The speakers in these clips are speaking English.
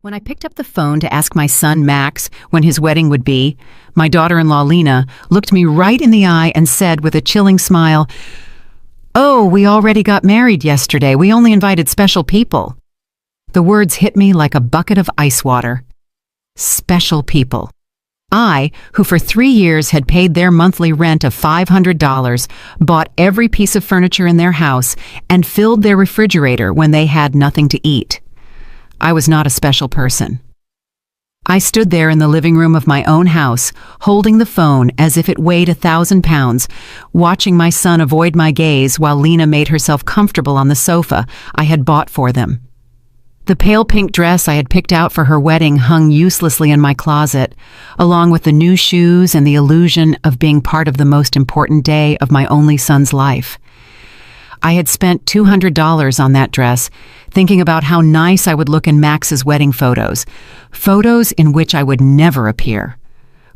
When I picked up the phone to ask my son Max when his wedding would be, my daughter-in-law Lena looked me right in the eye and said with a chilling smile, "Oh, we already got married yesterday. We only invited special people." The words hit me like a bucket of ice water. Special people. I, who for 3 years had paid their monthly rent of $500, bought every piece of furniture in their house, and filled their refrigerator when they had nothing to eat. I was not a special person. I stood there in the living room of my own house, holding the phone as if it weighed 1,000 pounds, watching my son avoid my gaze while Lena made herself comfortable on the sofa I had bought for them. The pale pink dress I had picked out for her wedding hung uselessly in my closet, along with the new shoes and the illusion of being part of the most important day of my only son's life. I had spent $200 on that dress, thinking about how nice I would look in Max's wedding photos in which I would never appear.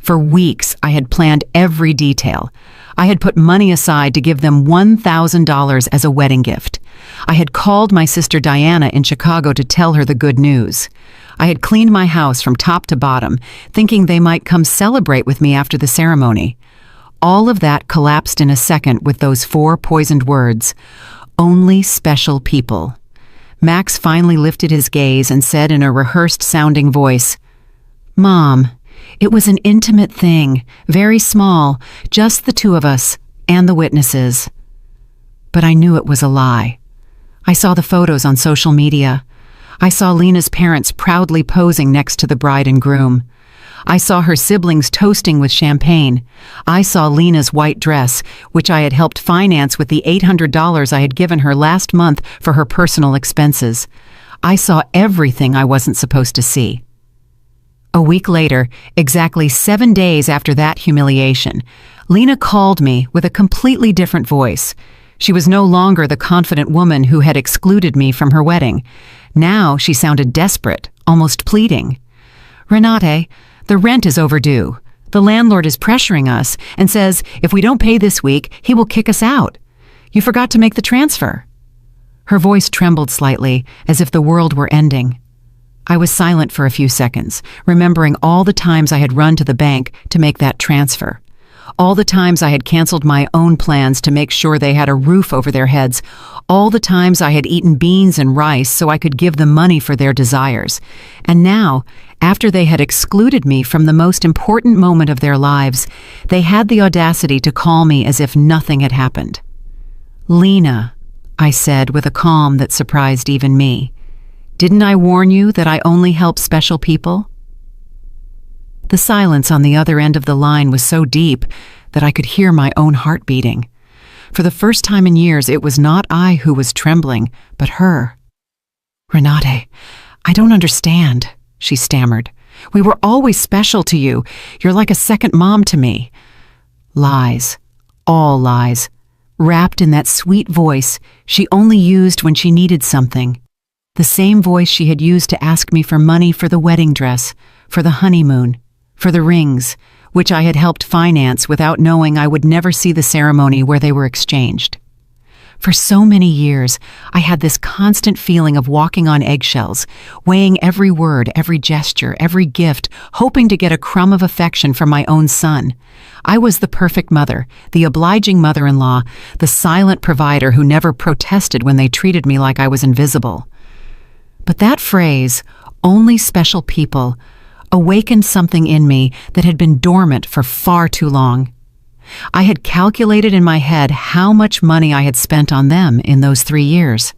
For weeks, I had planned every detail. I had put money aside to give them $1,000 as a wedding gift. I had called my sister Diana in Chicago to tell her the good news. I had cleaned my house from top to bottom, thinking they might come celebrate with me after the ceremony. All of that collapsed in a second with those 4 poisoned words, "Only special people." Max finally lifted his gaze and said in a rehearsed-sounding voice, "Mom, it was an intimate thing, very small, just the 2 of us and the witnesses." But I knew it was a lie. I saw the photos on social media. I saw Lena's parents proudly posing next to the bride and groom. I saw her siblings toasting with champagne. I saw Lena's white dress, which I had helped finance with the $800 I had given her last month for her personal expenses. I saw everything I wasn't supposed to see. A week later, exactly 7 days after that humiliation, Lena called me with a completely different voice. She was no longer the confident woman who had excluded me from her wedding. Now she sounded desperate, almost pleading. "Renate, the rent is overdue. The landlord is pressuring us and says if we don't pay this week, he will kick us out. You forgot to make the transfer." Her voice trembled slightly, as if the world were ending. I was silent for a few seconds, remembering all the times I had run to the bank to make that transfer. All the times I had canceled my own plans to make sure they had a roof over their heads. All the times I had eaten beans and rice so I could give them money for their desires. And now, after they had excluded me from the most important moment of their lives, they had the audacity to call me as if nothing had happened. "Lena," I said with a calm that surprised even me, "didn't I warn you that I only help special people?" The silence on the other end of the line was so deep that I could hear my own heart beating. For the first time in years, it was not I who was trembling, but her. "Renate, I don't understand," she stammered. "We were always special to you. You're like a second mom to me." Lies. All lies. Wrapped in that sweet voice she only used when she needed something. The same voice she had used to ask me for money for the wedding dress, for the honeymoon, for the rings, which I had helped finance without knowing I would never see the ceremony where they were exchanged. For so many years, I had this constant feeling of walking on eggshells, weighing every word, every gesture, every gift, hoping to get a crumb of affection from my own son. I was the perfect mother, the obliging mother-in-law, the silent provider who never protested when they treated me like I was invisible. But that phrase, "only special people," awakened something in me that had been dormant for far too long. I had calculated in my head how much money I had spent on them in those 3 years.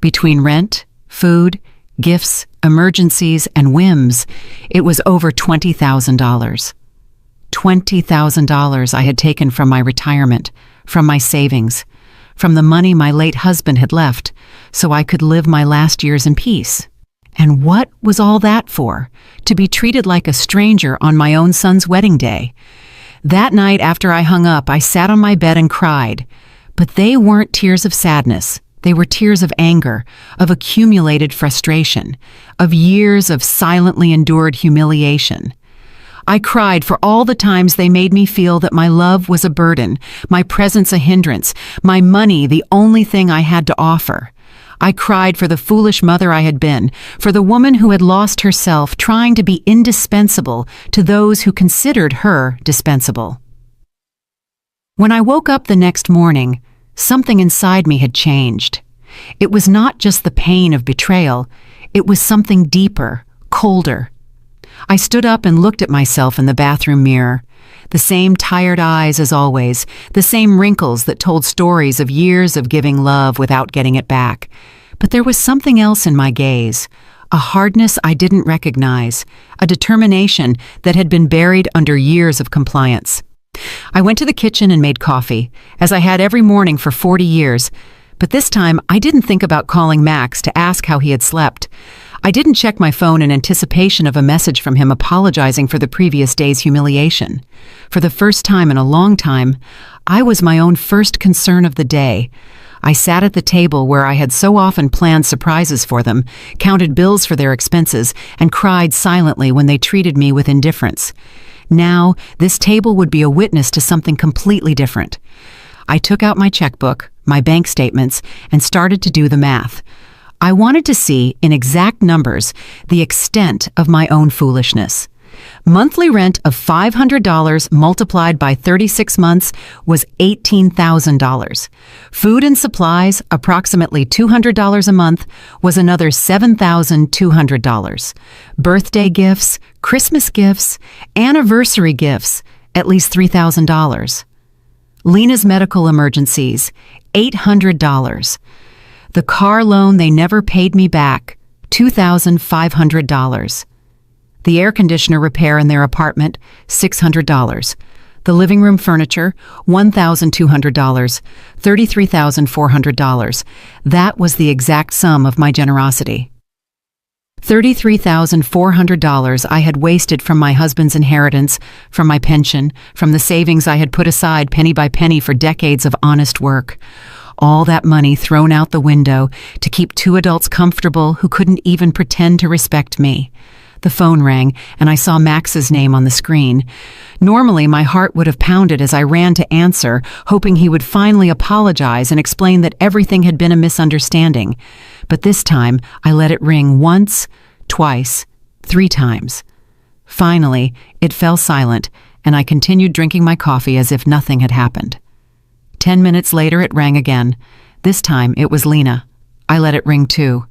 Between rent, food, gifts, emergencies, and whims, it was over $20,000. $20,000 I had taken from my retirement, from my savings, from the money my late husband had left, so I could live my last years in peace. And what was all that for? To be treated like a stranger on my own son's wedding day. That night after I hung up, I sat on my bed and cried. But they weren't tears of sadness. They were tears of anger, of accumulated frustration, of years of silently endured humiliation. I cried for all the times they made me feel that my love was a burden, my presence a hindrance, my money the only thing I had to offer. I cried for the foolish mother I had been, for the woman who had lost herself trying to be indispensable to those who considered her dispensable. When I woke up the next morning, something inside me had changed. It was not just the pain of betrayal, it was something deeper, colder. I stood up and looked at myself in the bathroom mirror. The same tired eyes as always, the same wrinkles that told stories of years of giving love without getting it back. But there was something else in my gaze, a hardness I didn't recognize, a determination that had been buried under years of compliance. I went to the kitchen and made coffee, as I had every morning for 40 years, but this time I didn't think about calling Max to ask how he had slept. I didn't check my phone in anticipation of a message from him apologizing for the previous day's humiliation. For the first time in a long time, I was my own first concern of the day. I sat at the table where I had so often planned surprises for them, counted bills for their expenses, and cried silently when they treated me with indifference. Now, this table would be a witness to something completely different. I took out my checkbook, my bank statements, and started to do the math. I wanted to see, in exact numbers, the extent of my own foolishness. Monthly rent of $500 multiplied by 36 months was $18,000. Food and supplies, approximately $200 a month, was another $7,200. Birthday gifts, Christmas gifts, anniversary gifts, at least $3,000. Lena's medical emergencies, $800. The car loan they never paid me back, $2,500. The air conditioner repair in their apartment, $600. The living room furniture, $1,200, $33,400. That was the exact sum of my generosity. $33,400 I had wasted from my husband's inheritance, from my pension, from the savings I had put aside penny by penny for decades of honest work. All that money thrown out the window to keep two adults comfortable who couldn't even pretend to respect me. The phone rang, and I saw Max's name on the screen. Normally, my heart would have pounded as I ran to answer, hoping he would finally apologize and explain that everything had been a misunderstanding. But this time, I let it ring once, twice, 3 times. Finally, it fell silent, and I continued drinking my coffee as if nothing had happened. 10 minutes later, it rang again. This time, it was Lena. I let it ring too.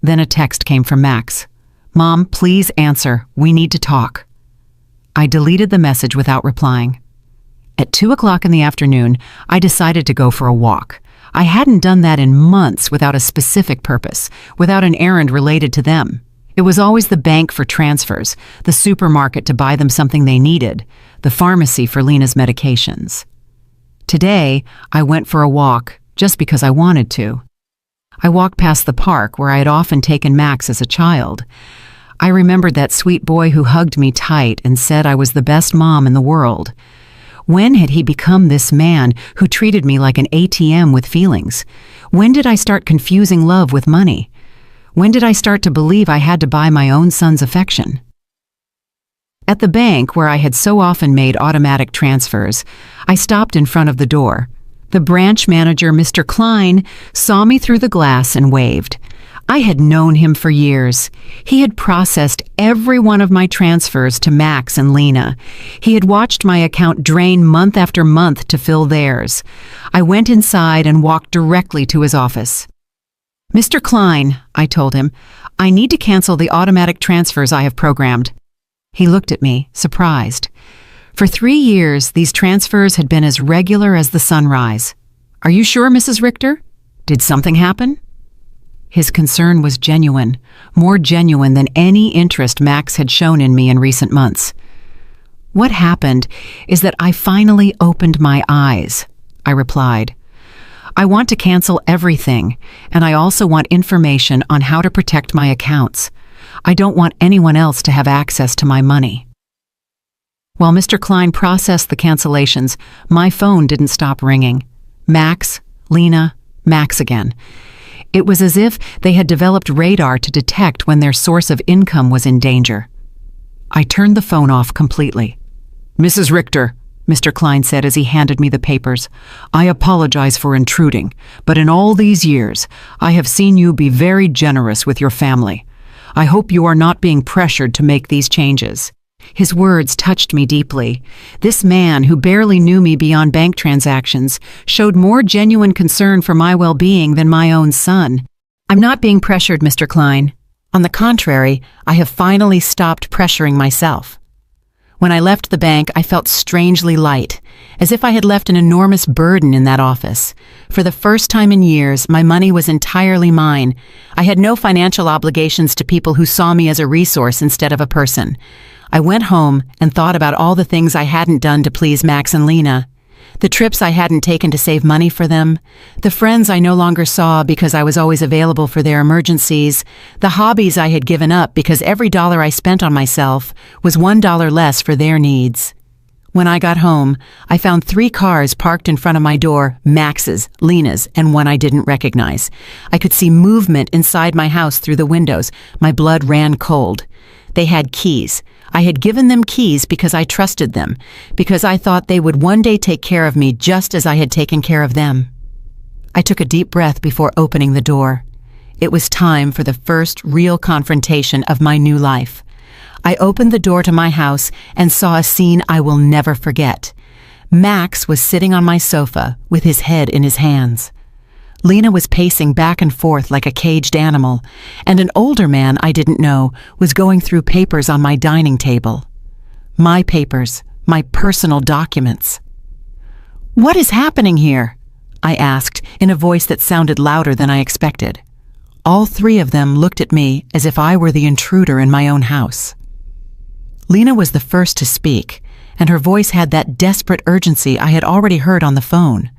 Then a text came from Max. "Mom, please answer. We need to talk." I deleted the message without replying. At 2 o'clock in the afternoon, I decided to go for a walk. I hadn't done that in months without a specific purpose, without an errand related to them. It was always the bank for transfers, the supermarket to buy them something they needed, the pharmacy for Lena's medications. Today, I went for a walk just because I wanted to. I walked past the park where I had often taken Max as a child. I remembered that sweet boy who hugged me tight and said I was the best mom in the world. When had he become this man who treated me like an ATM with feelings? When did I start confusing love with money? When did I start to believe I had to buy my own son's affection? At the bank where I had so often made automatic transfers, I stopped in front of the door. The branch manager, Mr. Klein, saw me through the glass and waved. I had known him for years. He had processed every one of my transfers to Max and Lena. He had watched my account drain month after month to fill theirs. I went inside and walked directly to his office. "Mr. Klein," I told him, "I need to cancel the automatic transfers I have programmed." He looked at me, surprised. For 3 years, these transfers had been as regular as the sunrise. "Are you sure, Mrs. Richter? Did something happen?" His concern was genuine, more genuine than any interest Max had shown in me in recent months. "What happened is that I finally opened my eyes," I replied. "I want to cancel everything, and I also want information on how to protect my accounts. I don't want anyone else to have access to my money." While Mr. Klein processed the cancellations, my phone didn't stop ringing. Max, Lena, Max again. It was as if they had developed radar to detect when their source of income was in danger. I turned the phone off completely. "Mrs. Richter," Mr. Klein said as he handed me the papers. "I apologize for intruding, but in all these years, I have seen you be very generous with your family. I hope you are not being pressured to make these changes." His words touched me deeply. This man, who barely knew me beyond bank transactions, showed more genuine concern for my well-being than my own son. "I'm not being pressured, Mr. Klein. On the contrary, I have finally stopped pressuring myself." When I left the bank, I felt strangely light, as if I had left an enormous burden in that office. For the first time in years, my money was entirely mine. I had no financial obligations to people who saw me as a resource instead of a person. I went home and thought about all the things I hadn't done to please Max and Lena. The trips I hadn't taken to save money for them, the friends I no longer saw because I was always available for their emergencies, the hobbies I had given up because every dollar I spent on myself was $1 less for their needs. When I got home, I found 3 cars parked in front of my door, Max's, Lena's, and one I didn't recognize. I could see movement inside my house through the windows. My blood ran cold. They had keys. I had given them keys because I trusted them, because I thought they would one day take care of me just as I had taken care of them. I took a deep breath before opening the door. It was time for the first real confrontation of my new life. I opened the door to my house and saw a scene I will never forget. Max was sitting on my sofa with his head in his hands. Lena was pacing back and forth like a caged animal, and an older man I didn't know was going through papers on my dining table. My papers, my personal documents. "What is happening here?" I asked in a voice that sounded louder than I expected. All 3 of them looked at me as if I were the intruder in my own house. Lena was the first to speak, and her voice had that desperate urgency I had already heard on the phone.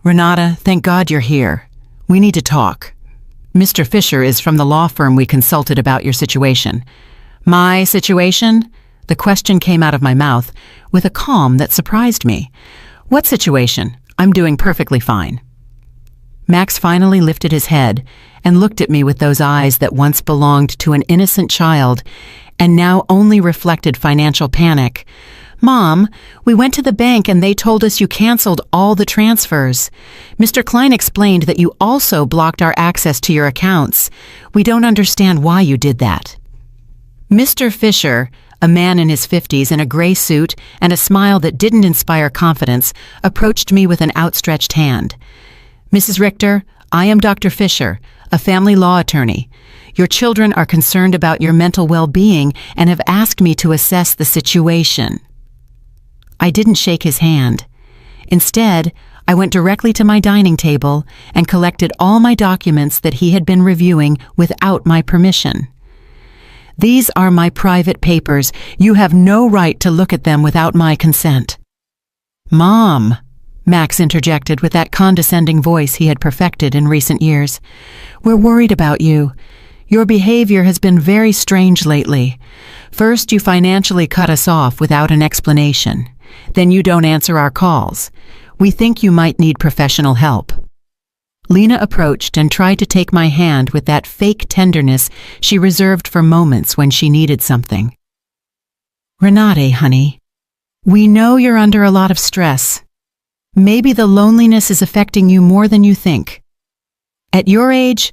"Renata, thank God you're here. We need to talk. Mr. Fisher is from the law firm we consulted about your situation." "My situation?" The question came out of my mouth with a calm that surprised me. "What situation? I'm doing perfectly fine." Max finally lifted his head and looked at me with those eyes that once belonged to an innocent child and now only reflected financial panic. "Mom, we went to the bank and they told us you canceled all the transfers. Mr. Klein explained that you also blocked our access to your accounts. We don't understand why you did that." Mr. Fisher, a man in his 50s in a gray suit and a smile that didn't inspire confidence, approached me with an outstretched hand. "Mrs. Richter, I am Dr. Fisher, a family law attorney. Your children are concerned about your mental well-being and have asked me to assess the situation." I didn't shake his hand. Instead, I went directly to my dining table and collected all my documents that he had been reviewing without my permission. "These are my private papers. You have no right to look at them without my consent." "Mom," Max interjected with that condescending voice he had perfected in recent years, "we're worried about you. Your behavior has been very strange lately. First, you financially cut us off without an explanation. Then you don't answer our calls. We think you might need professional help." Lena approached and tried to take my hand with that fake tenderness she reserved for moments when she needed something. "Renate, honey, we know you're under a lot of stress. Maybe the loneliness is affecting you more than you think. At your age,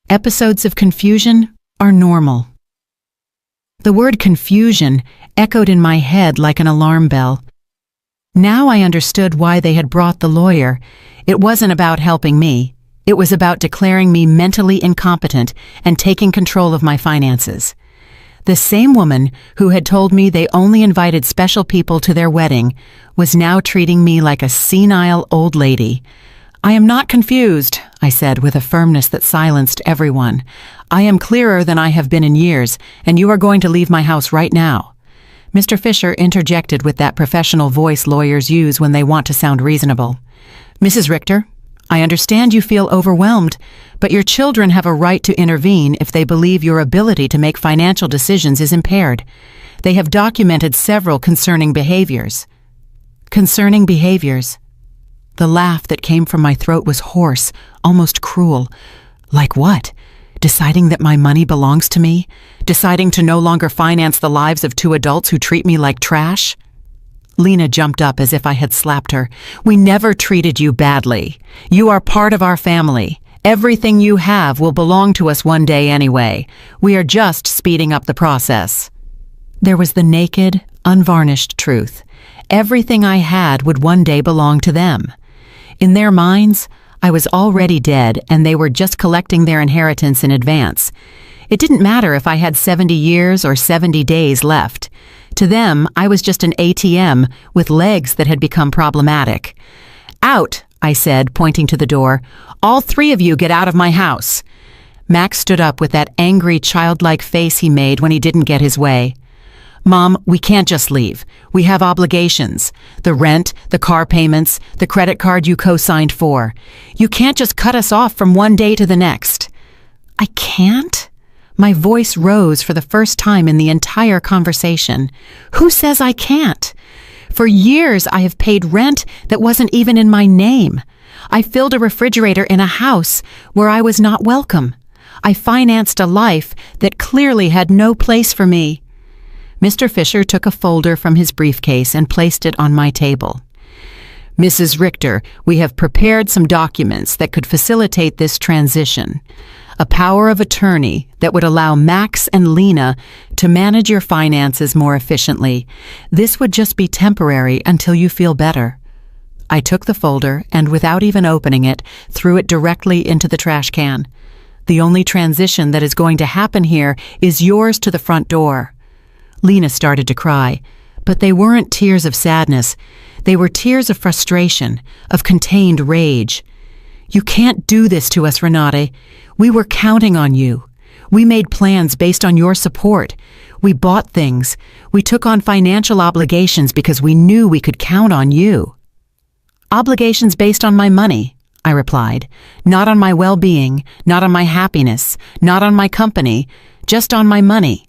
episodes of confusion are normal." The word confusion echoed in my head like an alarm bell. Now I understood why they had brought the lawyer. It wasn't about helping me. It was about declaring me mentally incompetent and taking control of my finances. The same woman who had told me they only invited special people to their wedding was now treating me like a senile old lady. "I am not confused," I said with a firmness that silenced everyone. "I am clearer than I have been in years, and you are going to leave my house right now." Mr. Fisher interjected with that professional voice lawyers use when they want to sound reasonable. "Mrs. Richter, I understand you feel overwhelmed, but your children have a right to intervene if they believe your ability to make financial decisions is impaired. They have documented several concerning behaviors." Concerning behaviors. The laugh that came from my throat was hoarse, almost cruel. Like what? Deciding that my money belongs to me? Deciding to no longer finance the lives of 2 adults who treat me like trash? Lena jumped up as if I had slapped her. "We never treated you badly. You are part of our family. Everything you have will belong to us one day anyway. We are just speeding up the process." There was the naked, unvarnished truth. Everything I had would one day belong to them. In their minds, I was already dead and they were just collecting their inheritance in advance. It didn't matter if I had 70 years or 70 days left. To them, I was just an ATM with legs that had become problematic. "Out," I said, pointing to the door. "All three of you get out of my house." Max stood up with that angry, childlike face he made when he didn't get his way. "Mom, we can't just leave. We have obligations. The rent, the car payments, the credit card you co-signed for. You can't just cut us off from one day to the next." "I can't?" My voice rose for the first time in the entire conversation. "Who says I can't? For years I have paid rent that wasn't even in my name. I filled a refrigerator in a house where I was not welcome. I financed a life that clearly had no place for me." Mr. Fisher took a folder from his briefcase and placed it on my table. "Mrs. Richter, we have prepared some documents that could facilitate this transition. A power of attorney that would allow Max and Lena to manage your finances more efficiently. This would just be temporary until you feel better." I took the folder and, without even opening it, threw it directly into the trash can. "The only transition that is going to happen here is yours to the front door." Lena started to cry, but they weren't tears of sadness. They were tears of frustration, of contained rage. "You can't do this to us, Renate. We were counting on you. We made plans based on your support. We bought things. We took on financial obligations because we knew we could count on you." "Obligations based on my money," I replied. "Not on my well-being, not on my happiness, not on my company, just on my money.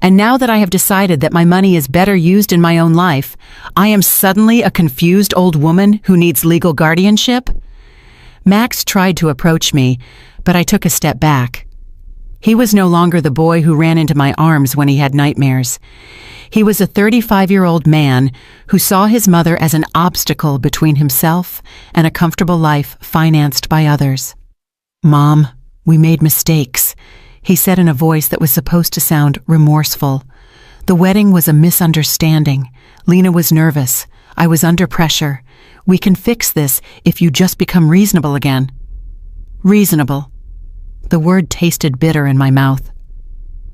And now that I have decided that my money is better used in my own life, I am suddenly a confused old woman who needs legal guardianship?" Max tried to approach me, but I took a step back. He was no longer the boy who ran into my arms when he had nightmares. He was a 35-year-old man who saw his mother as an obstacle between himself and a comfortable life financed by others. "Mom, we made mistakes," he said in a voice that was supposed to sound remorseful. "The wedding was a misunderstanding. Lena was nervous. I was under pressure. We can fix this if you just become reasonable again." Reasonable. The word tasted bitter in my mouth.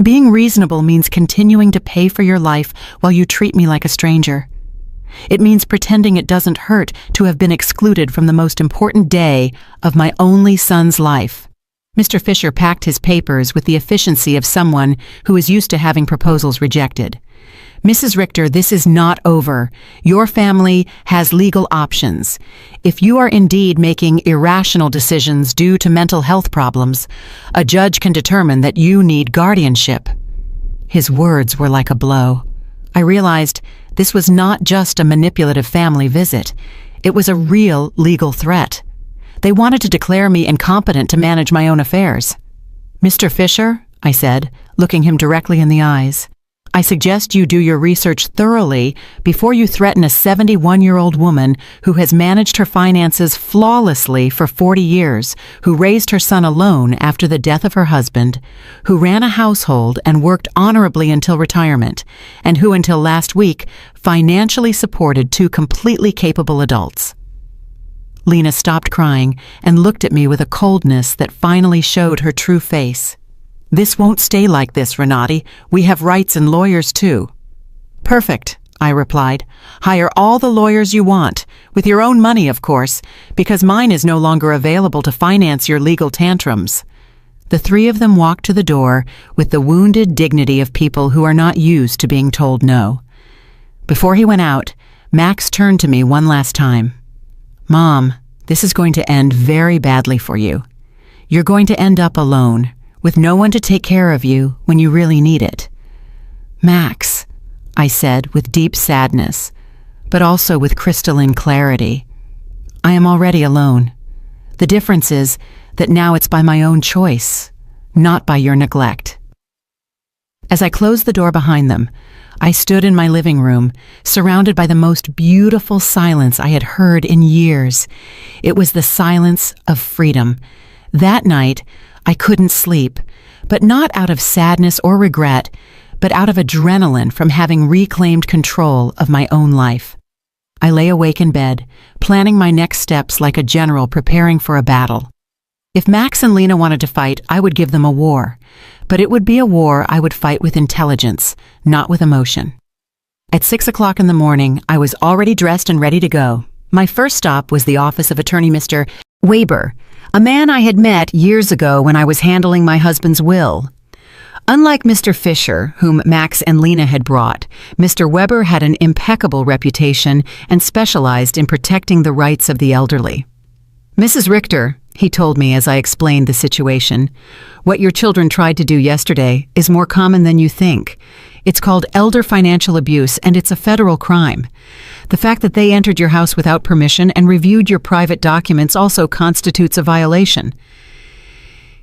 Being reasonable means continuing to pay for your life while you treat me like a stranger. It means pretending it doesn't hurt to have been excluded from the most important day of my only son's life. Mr. Fisher packed his papers with the efficiency of someone who is used to having proposals rejected. "Mrs. Richter, this is not over. Your family has legal options. If you are indeed making irrational decisions due to mental health problems, a judge can determine that you need guardianship." His words were like a blow. I realized this was not just a manipulative family visit. It was a real legal threat. They wanted to declare me incompetent to manage my own affairs. "Mr. Fisher," I said, looking him directly in the eyes, "I suggest you do your research thoroughly before you threaten a 71-year-old woman who has managed her finances flawlessly for 40 years, who raised her son alone after the death of her husband, who ran a household and worked honorably until retirement, and who until last week financially supported two completely capable adults." Lena stopped crying and looked at me with a coldness that finally showed her true face. "This won't stay like this, Renate. We have rights and lawyers too." "Perfect," I replied. "Hire all the lawyers you want, with your own money, of course, because mine is no longer available to finance your legal tantrums." The three of them walked to the door with the wounded dignity of people who are not used to being told no. Before he went out, Max turned to me one last time. "Mom, this is going to end very badly for you. You're going to end up alone, with no one to take care of you when you really need it." "Max," I said with deep sadness, but also with crystalline clarity, "I am already alone. The difference is that now it's by my own choice, not by your neglect." As I closed the door behind them, I stood in my living room, surrounded by the most beautiful silence I had heard in years. It was the silence of freedom. That night, I couldn't sleep, but not out of sadness or regret, but out of adrenaline from having reclaimed control of my own life. I lay awake in bed, planning my next steps like a general preparing for a battle. If Max and Lena wanted to fight, I would give them a war. But it would be a war I would fight with intelligence, not with emotion. At 6 o'clock in the morning, I was already dressed and ready to go. My first stop was the office of attorney Mr. Weber, a man I had met years ago when I was handling my husband's will. Unlike Mr. Fisher, whom Max and Lena had brought, Mr. Weber had an impeccable reputation and specialized in protecting the rights of the elderly. Mrs. Richter, he told me as I explained the situation, what your children tried to do yesterday is more common than you think. It's called elder financial abuse, and it's a federal crime. The fact that they entered your house without permission and reviewed your private documents also constitutes a violation.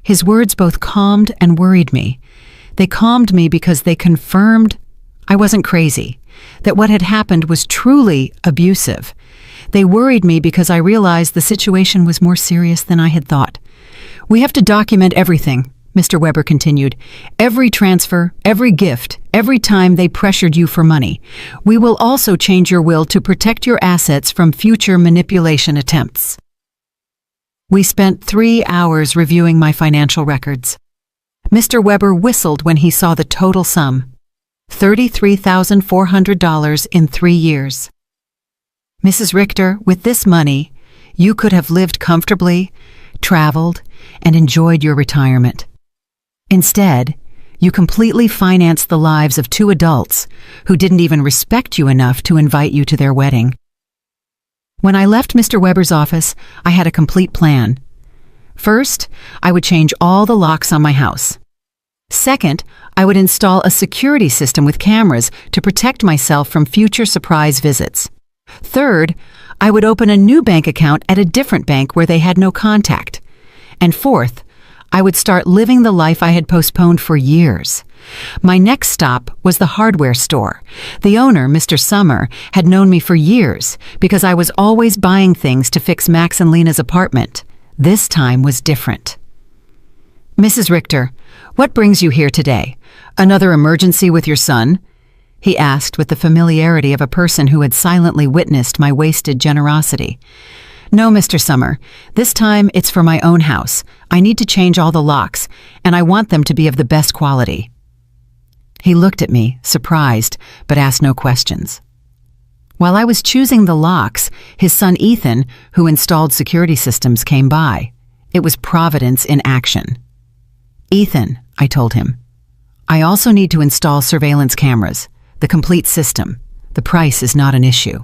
His words both calmed and worried me. They calmed me because they confirmed I wasn't crazy, that what had happened was truly abusive. They worried me because I realized the situation was more serious than I had thought. We have to document everything, Mr. Weber continued. Every transfer, every gift, every time they pressured you for money. We will also change your will to protect your assets from future manipulation attempts. We spent 3 hours reviewing my financial records. Mr. Weber whistled when he saw the total sum. $33,400 in 3 years. Mrs. Richter, with this money, you could have lived comfortably, traveled, and enjoyed your retirement. Instead, you completely financed the lives of 2 adults who didn't even respect you enough to invite you to their wedding. When I left Mr. Weber's office, I had a complete plan. First, I would change all the locks on my house. Second, I would install a security system with cameras to protect myself from future surprise visits. Third, I would open a new bank account at a different bank where they had no contact. And fourth, I would start living the life I had postponed for years. My next stop was the hardware store. The owner, Mr. Summer, had known me for years because I was always buying things to fix Max and Lena's apartment. This time was different. Mrs. Richter, what brings you here today? Another emergency with your son? He asked with the familiarity of a person who had silently witnessed my wasted generosity. No, Mr. Summer. This time it's for my own house. I need to change all the locks, and I want them to be of the best quality. He looked at me, surprised, but asked no questions. While I was choosing the locks, his son Ethan, who installed security systems, came by. It was Providence in action. Ethan, I told him, I also need to install surveillance cameras, the complete system. The price is not an issue.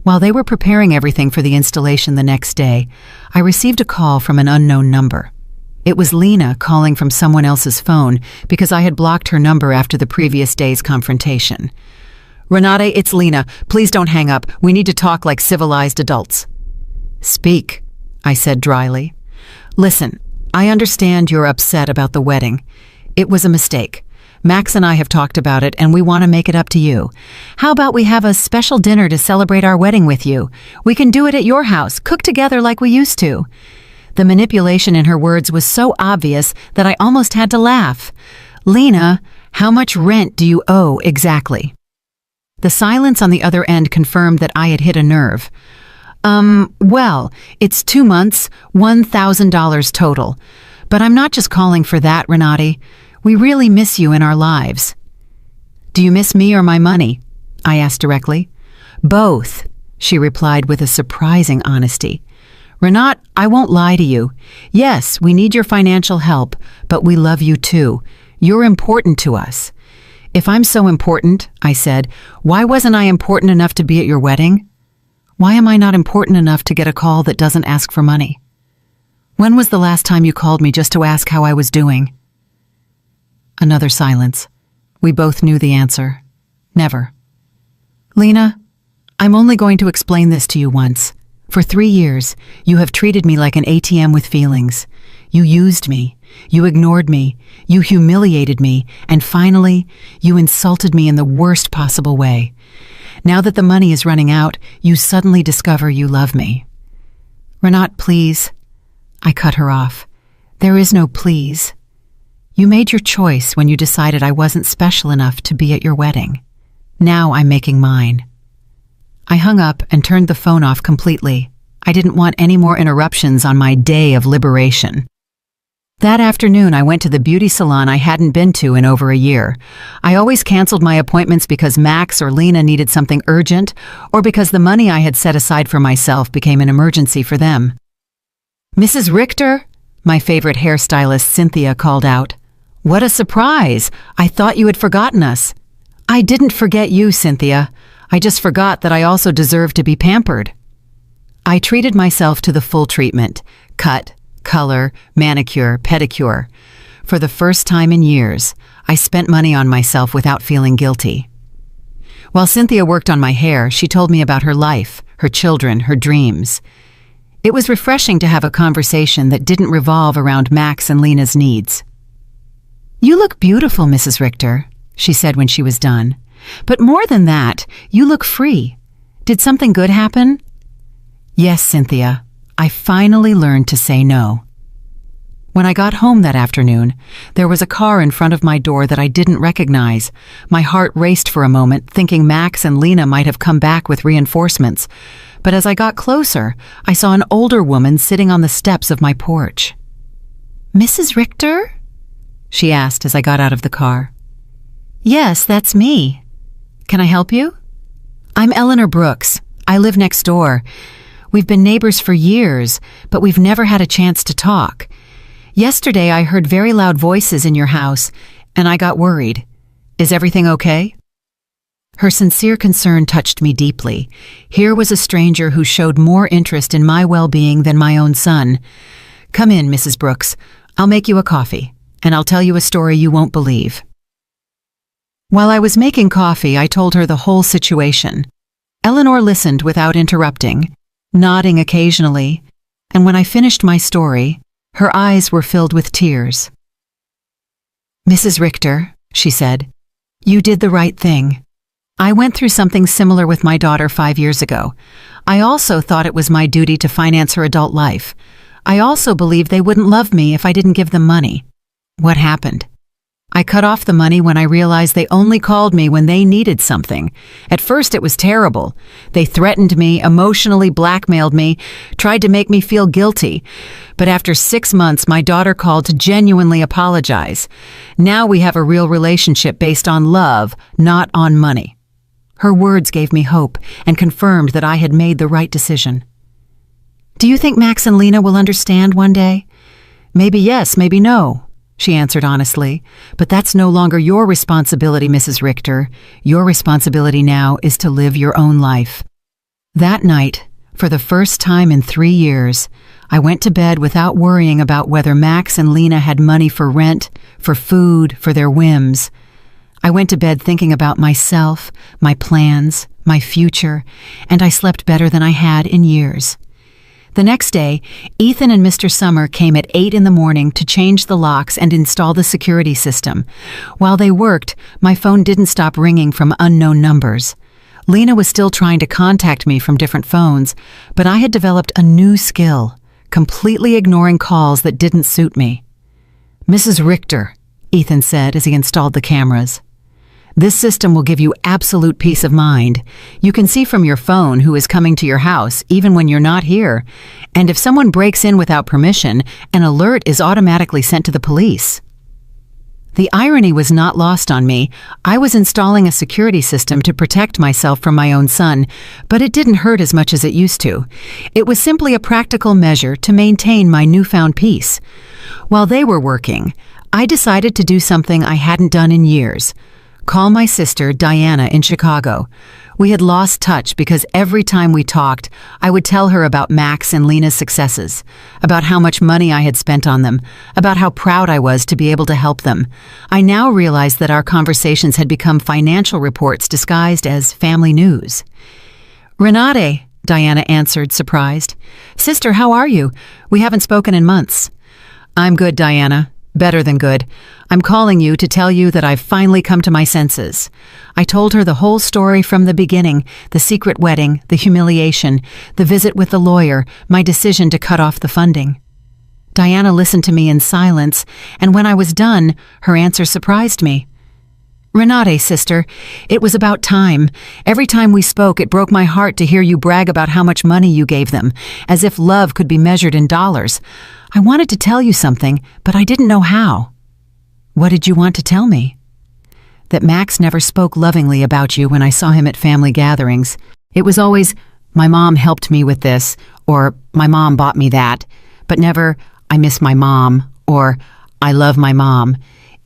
While they were preparing everything for the installation the next day, I received a call from an unknown number. It was Lena calling from someone else's phone because I had blocked her number after the previous day's confrontation. Renate, it's Lena. Please don't hang up. We need to talk like civilized adults. Speak, I said dryly. Listen, I understand you're upset about the wedding. It was a mistake. Max and I have talked about it, and we want to make it up to you. How about we have a special dinner to celebrate our wedding with you? We can do it at your house, cook together like we used to. The manipulation in her words was so obvious that I almost had to laugh. Lena, how much rent do you owe exactly? The silence on the other end confirmed that I had hit a nerve. Well, it's 2 months, $1,000 total. But I'm not just calling for that, Renate. We really miss you in our lives. Do you miss me or my money? I asked directly. Both, she replied with a surprising honesty. Renate, I won't lie to you. Yes, we need your financial help, but we love you too. You're important to us. If I'm so important, I said, why wasn't I important enough to be at your wedding? Why am I not important enough to get a call that doesn't ask for money? When was the last time you called me just to ask how I was doing? Another silence. We both knew the answer. Never. Lena, I'm only going to explain this to you once. For 3 years, you have treated me like an ATM with feelings. You used me. You ignored me, you humiliated me, and finally, you insulted me in the worst possible way. Now that the money is running out, you suddenly discover you love me." "Renat, please." I cut her off. "There is no please. You made your choice when you decided I wasn't special enough to be at your wedding. Now I'm making mine." I hung up and turned the phone off completely. I didn't want any more interruptions on my day of liberation. That afternoon, I went to the beauty salon I hadn't been to in over a year. I always canceled my appointments because Max or Lena needed something urgent, or because the money I had set aside for myself became an emergency for them. "Mrs. Richter?" my favorite hairstylist Cynthia called out. "What a surprise! I thought you had forgotten us." "I didn't forget you, Cynthia. I just forgot that I also deserve to be pampered." I treated myself to the full treatment: cut, color, manicure, pedicure. For the first time in years, I spent money on myself without feeling guilty. While Cynthia worked on my hair, she told me about her life, her children, her dreams. It was refreshing to have a conversation that didn't revolve around Max and Lena's needs. "You look beautiful, Mrs. Richter," she said when she was done. "But more than that, you look free. Did something good happen?" "Yes, Cynthia. I finally learned to say no." When I got home that afternoon, there was a car in front of my door that I didn't recognize. My heart raced for a moment, thinking Max and Lena might have come back with reinforcements. But as I got closer, I saw an older woman sitting on the steps of my porch. "Mrs. Richter?" she asked as I got out of the car. "Yes, that's me. Can I help you?" "I'm Eleanor Brooks. I live next door. We've been neighbors for years, but we've never had a chance to talk. Yesterday I heard very loud voices in your house, and I got worried. Is everything okay?" Her sincere concern touched me deeply. Here was a stranger who showed more interest in my well-being than my own son. "Come in, Mrs. Brooks. I'll make you a coffee, and I'll tell you a story you won't believe." While I was making coffee, I told her the whole situation. Eleanor listened without interrupting, nodding occasionally, and when I finished my story, her eyes were filled with tears. "Mrs. Richter," she said, "you did the right thing. I went through something similar with my daughter 5 years ago. I also thought it was my duty to finance her adult life. I also believed they wouldn't love me if I didn't give them money. What happened? I cut off the money when I realized they only called me when they needed something. At first it was terrible. They threatened me, emotionally blackmailed me, tried to make me feel guilty. But after 6 months, my daughter called to genuinely apologize. Now we have a real relationship based on love, not on money." Her words gave me hope and confirmed that I had made the right decision. "Do you think Max and Lena will understand one day?" "Maybe yes, maybe no," she answered honestly. "But that's no longer your responsibility, Mrs. Richter. Your responsibility now is to live your own life." That night, for the first time in 3 years, I went to bed without worrying about whether Max and Lena had money for rent, for food, for their whims. I went to bed thinking about myself, my plans, my future, and I slept better than I had in years. The next day, Ethan and Mr. Summer came at 8 in the morning to change the locks and install the security system. While they worked, my phone didn't stop ringing from unknown numbers. Lena was still trying to contact me from different phones, but I had developed a new skill, completely ignoring calls that didn't suit me. "Mrs. Richter," Ethan said as he installed the cameras. "This system will give you absolute peace of mind. You can see from your phone who is coming to your house, even when you're not here. And if someone breaks in without permission, an alert is automatically sent to the police." The irony was not lost on me. I was installing a security system to protect myself from my own son, but it didn't hurt as much as it used to. It was simply a practical measure to maintain my newfound peace. While they were working, I decided to do something I hadn't done in years. Call my sister, Diana, in Chicago. We had lost touch because every time we talked, I would tell her about Max and Lena's successes, about how much money I had spent on them, about how proud I was to be able to help them. I now realized that our conversations had become financial reports disguised as family news. "Renate," Diana answered, surprised. "Sister, how are you? We haven't spoken in months." "I'm good, Diana. Better than good. I'm calling you to tell you that I've finally come to my senses. I told her the whole story from the beginning, the secret wedding, the humiliation, the visit with the lawyer, my decision to cut off the funding. Diana listened to me in silence, and when I was done, her answer surprised me. Renate, sister, it was about time. Every time we spoke, it broke my heart to hear you brag about how much money you gave them, as if love could be measured in dollars. I wanted to tell you something, but I didn't know how. What did you want to tell me? That Max never spoke lovingly about you when I saw him at family gatherings. It was always, my mom helped me with this, or my mom bought me that, but never, I miss my mom, or I love my mom.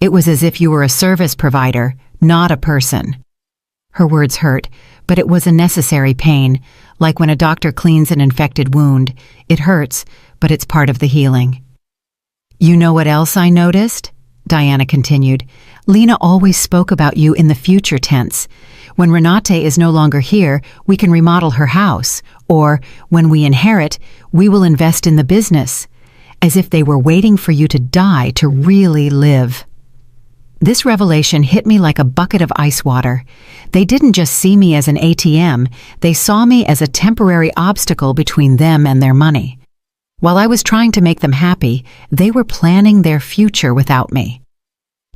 It was as if you were a service provider, not a person. Her words hurt, but it was a necessary pain, like when a doctor cleans an infected wound. It hurts, but it's part of the healing. You know what else I noticed? Diana continued. Lena always spoke about you in the future tense. When Renate is no longer here, we can remodel her house, or when we inherit, we will invest in the business, as if they were waiting for you to die to really live. This revelation hit me like a bucket of ice water. They didn't just see me as an ATM, they saw me as a temporary obstacle between them and their money. While I was trying to make them happy, they were planning their future without me.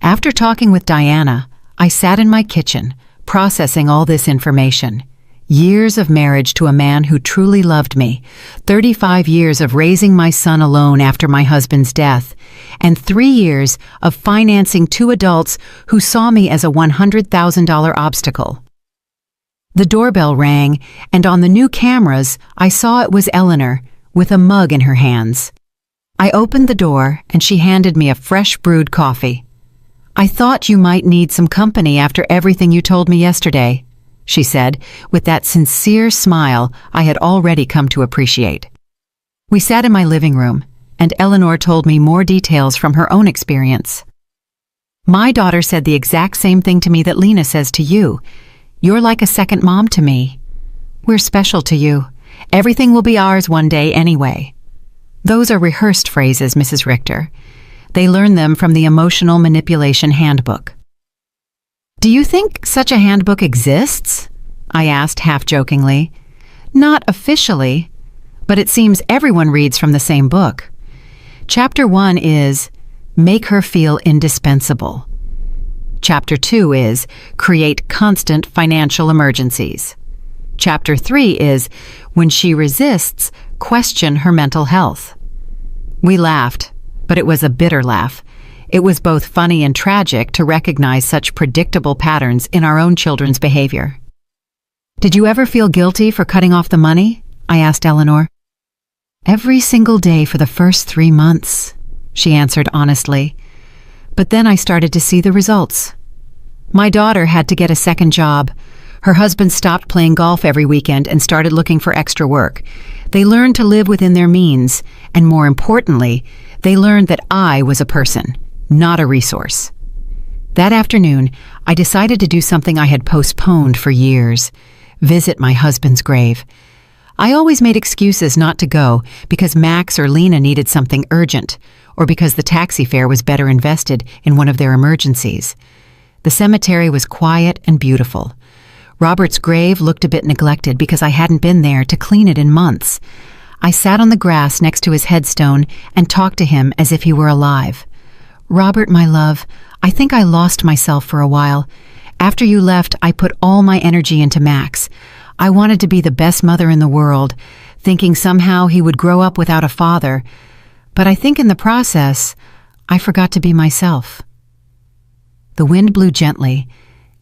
After talking with Diana, I sat in my kitchen, processing all this information. Years of marriage to a man who truly loved me, 35 years of raising my son alone after my husband's death, and 3 years of financing 2 adults who saw me as a $100,000 obstacle. The doorbell rang, and on the new cameras, I saw it was Eleanor, with a mug in her hands. I opened the door, and she handed me a fresh brewed coffee. I thought you might need some company after everything you told me yesterday, she said, with that sincere smile I had already come to appreciate. We sat in my living room, and Eleanor told me more details from her own experience. My daughter said the exact same thing to me that Lena says to you. You're like a second mom to me. We're special to you. Everything will be ours one day anyway. Those are rehearsed phrases, Mrs. Richter. They learn them from the Emotional Manipulation Handbook. Do you think such a handbook exists? I asked half-jokingly. Not officially, but it seems everyone reads from the same book. Chapter 1 is Make Her Feel Indispensable. Chapter 2 is Create Constant Financial Emergencies. Chapter 3 is When She Resists, Question Her Mental Health. We laughed, but it was a bitter laugh. It was both funny and tragic to recognize such predictable patterns in our own children's behavior. Did you ever feel guilty for cutting off the money? I asked Eleanor. Every single day for the first 3 months, she answered honestly. But then I started to see the results. My daughter had to get a second job. Her husband stopped playing golf every weekend and started looking for extra work. They learned to live within their means, and more importantly, they learned that I was a person, not a resource. That afternoon, I decided to do something I had postponed for years: visit my husband's grave. I always made excuses not to go because Max or Lena needed something urgent, or because the taxi fare was better invested in one of their emergencies. The cemetery was quiet and beautiful. Robert's grave looked a bit neglected because I hadn't been there to clean it in months. I sat on the grass next to his headstone and talked to him as if he were alive. Robert, my love, I think I lost myself for a while. After you left, I put all my energy into Max. I wanted to be the best mother in the world, thinking somehow he would grow up without a father. But I think in the process, I forgot to be myself. The wind blew gently,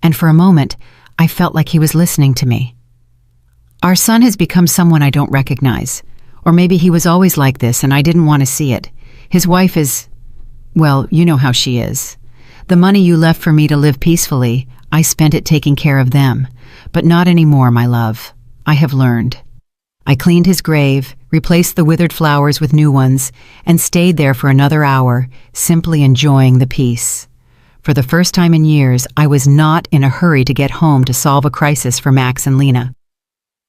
and for a moment, I felt like he was listening to me. Our son has become someone I don't recognize. Or maybe he was always like this and I didn't want to see it. His wife is, well, you know how she is. The money you left for me to live peacefully, I spent it taking care of them. But not anymore, my love. I have learned. I cleaned his grave, replaced the withered flowers with new ones, and stayed there for another hour, simply enjoying the peace. For the first time in years, I was not in a hurry to get home to solve a crisis for Max and Lena.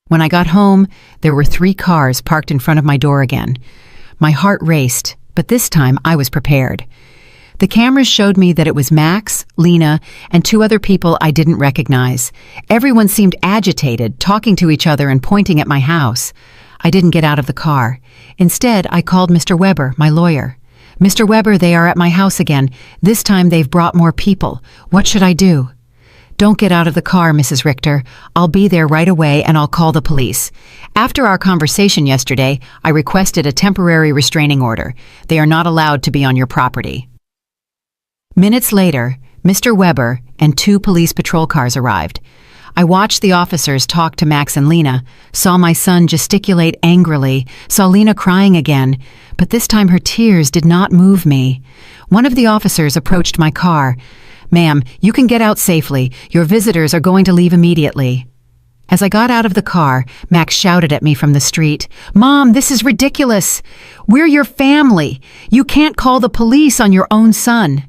When I got home, there were 3 cars parked in front of my door again. My heart raced, but this time I was prepared. The cameras showed me that it was Max, Lena, and two other people I didn't recognize. Everyone seemed agitated, talking to each other and pointing at my house. I didn't get out of the car. Instead, I called Mr. Weber, my lawyer. Mr. Weber, they are at my house again. This time they've brought more people. What should I do? Don't get out of the car, Mrs. Richter. I'll be there right away and I'll call the police. After our conversation yesterday, I requested a temporary restraining order. They are not allowed to be on your property. Minutes later, Mr. Weber and two police patrol cars arrived. I watched the officers talk to Max and Lena, saw my son gesticulate angrily, saw Lena crying again, but this time her tears did not move me. One of the officers approached my car. "Ma'am, you can get out safely. Your visitors are going to leave immediately." As I got out of the car, Max shouted at me from the street, "Mom, this is ridiculous. We're your family. You can't call the police on your own son."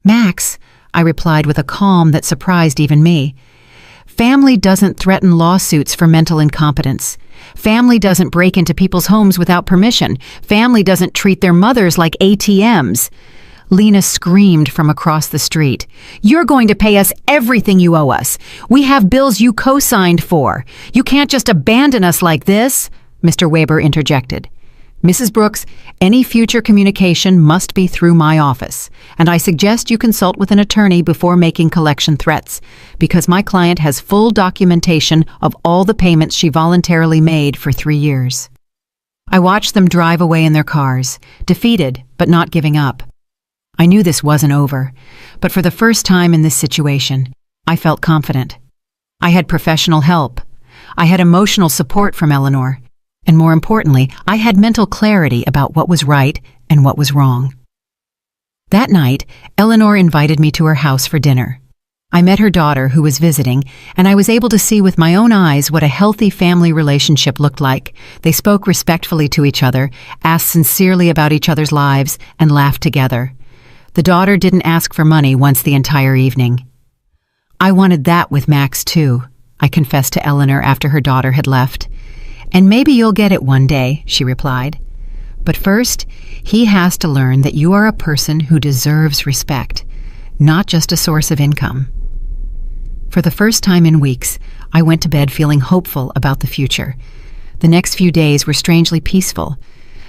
"Max," I replied with a calm that surprised even me, "family doesn't threaten lawsuits for mental incompetence. Family doesn't break into people's homes without permission. Family doesn't treat their mothers like ATMs. Lena screamed from across the street, "You're going to pay us everything you owe us. We have bills you co-signed for. You can't just abandon us like this," Mr. Weber interjected. "Mrs. Brooks, any future communication must be through my office, and I suggest you consult with an attorney before making collection threats, because my client has full documentation of all the payments she voluntarily made for 3 years." I watched them drive away in their cars, defeated but not giving up. I knew this wasn't over, but for the first time in this situation, I felt confident. I had professional help. I had emotional support from Eleanor. And more importantly, I had mental clarity about what was right and what was wrong. That night, Eleanor invited me to her house for dinner. I met her daughter who was visiting, and I was able to see with my own eyes what a healthy family relationship looked like. They spoke respectfully to each other, asked sincerely about each other's lives, and laughed together. The daughter didn't ask for money once the entire evening. "I wanted that with Max too," I confessed to Eleanor after her daughter had left. "And maybe you'll get it one day," she replied. "But first, he has to learn that you are a person who deserves respect, not just a source of income." For the first time in weeks, I went to bed feeling hopeful about the future. The next few days were strangely peaceful.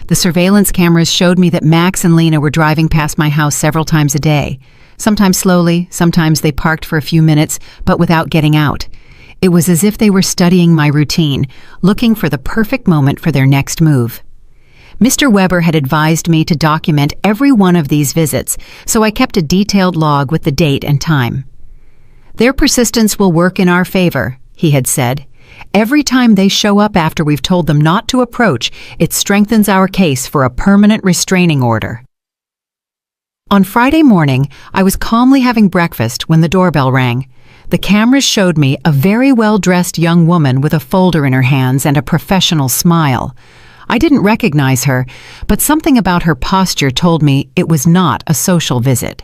The surveillance cameras showed me that Max and Lena were driving past my house several times a day. Sometimes slowly, sometimes they parked for a few minutes, but without getting out. It was as if they were studying my routine, looking for the perfect moment for their next move. Mr. Weber had advised me to document every one of these visits, so I kept a detailed log with the date and time. "Their persistence will work in our favor," he had said. "Every time they show up after we've told them not to approach, it strengthens our case for a permanent restraining order." On Friday morning, I was calmly having breakfast when the doorbell rang. The cameras showed me a very well-dressed young woman with a folder in her hands and a professional smile. I didn't recognize her, but something about her posture told me it was not a social visit.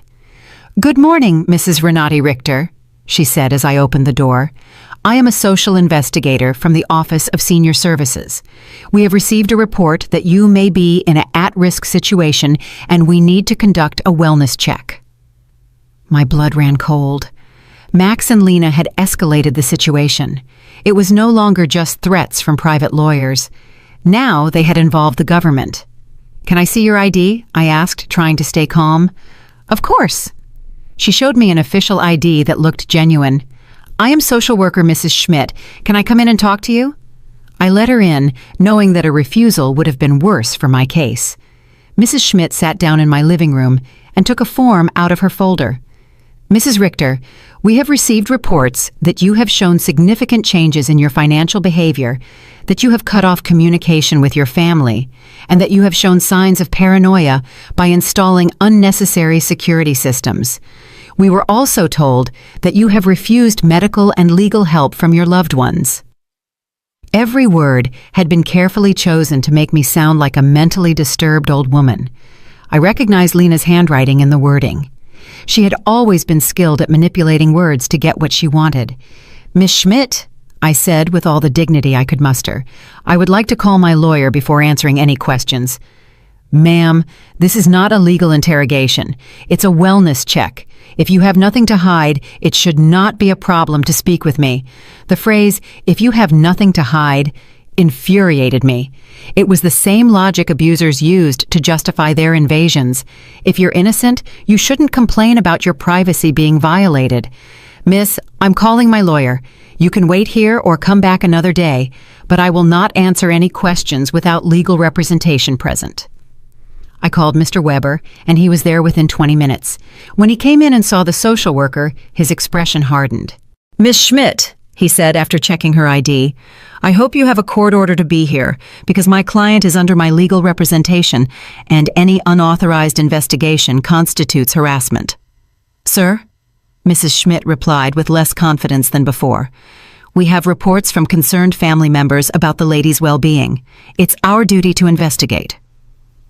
"Good morning, Mrs. Renati Richter," she said as I opened the door. "I am a social investigator from the Office of Senior Services. We have received a report that you may be in an at-risk situation and we need to conduct a wellness check." My blood ran cold. Max and Lena had escalated the situation. It was no longer just threats from private lawyers. Now they had involved the government. "Can I see your ID?" I asked, trying to stay calm. "Of course." She showed me an official ID that looked genuine. "I am social worker Mrs. Schmidt. Can I come in and talk to you?" I let her in, knowing that a refusal would have been worse for my case. Mrs. Schmidt sat down in my living room and took a form out of her folder. "Mrs. Richter, we have received reports that you have shown significant changes in your financial behavior, that you have cut off communication with your family, and that you have shown signs of paranoia by installing unnecessary security systems. We were also told that you have refused medical and legal help from your loved ones." Every word had been carefully chosen to make me sound like a mentally disturbed old woman. I recognized Lena's handwriting in the wording. She had always been skilled at manipulating words to get what she wanted. "Miss Schmidt," I said with all the dignity I could muster, "I would like to call my lawyer before answering any questions." Ma'am, this is not a legal interrogation. It's a wellness check. If you have nothing to hide, it should not be a problem to speak with me. The phrase, "if you have nothing to hide," infuriated me. It was the same logic abusers used to justify their invasions. If you're innocent, you shouldn't complain about your privacy being violated. Miss, I'm calling my lawyer. You can wait here or come back another day, but I will not answer any questions without legal representation present. I called Mr. Weber, and he was there within 20 minutes. When he came in and saw the social worker, his expression hardened. "Miss Schmidt," he said after checking her ID, "I hope you have a court order to be here, because my client is under my legal representation, and any unauthorized investigation constitutes harassment." "Sir?" Mrs. Schmidt replied with less confidence than before. "We have reports from concerned family members about the lady's well-being. It's our duty to investigate."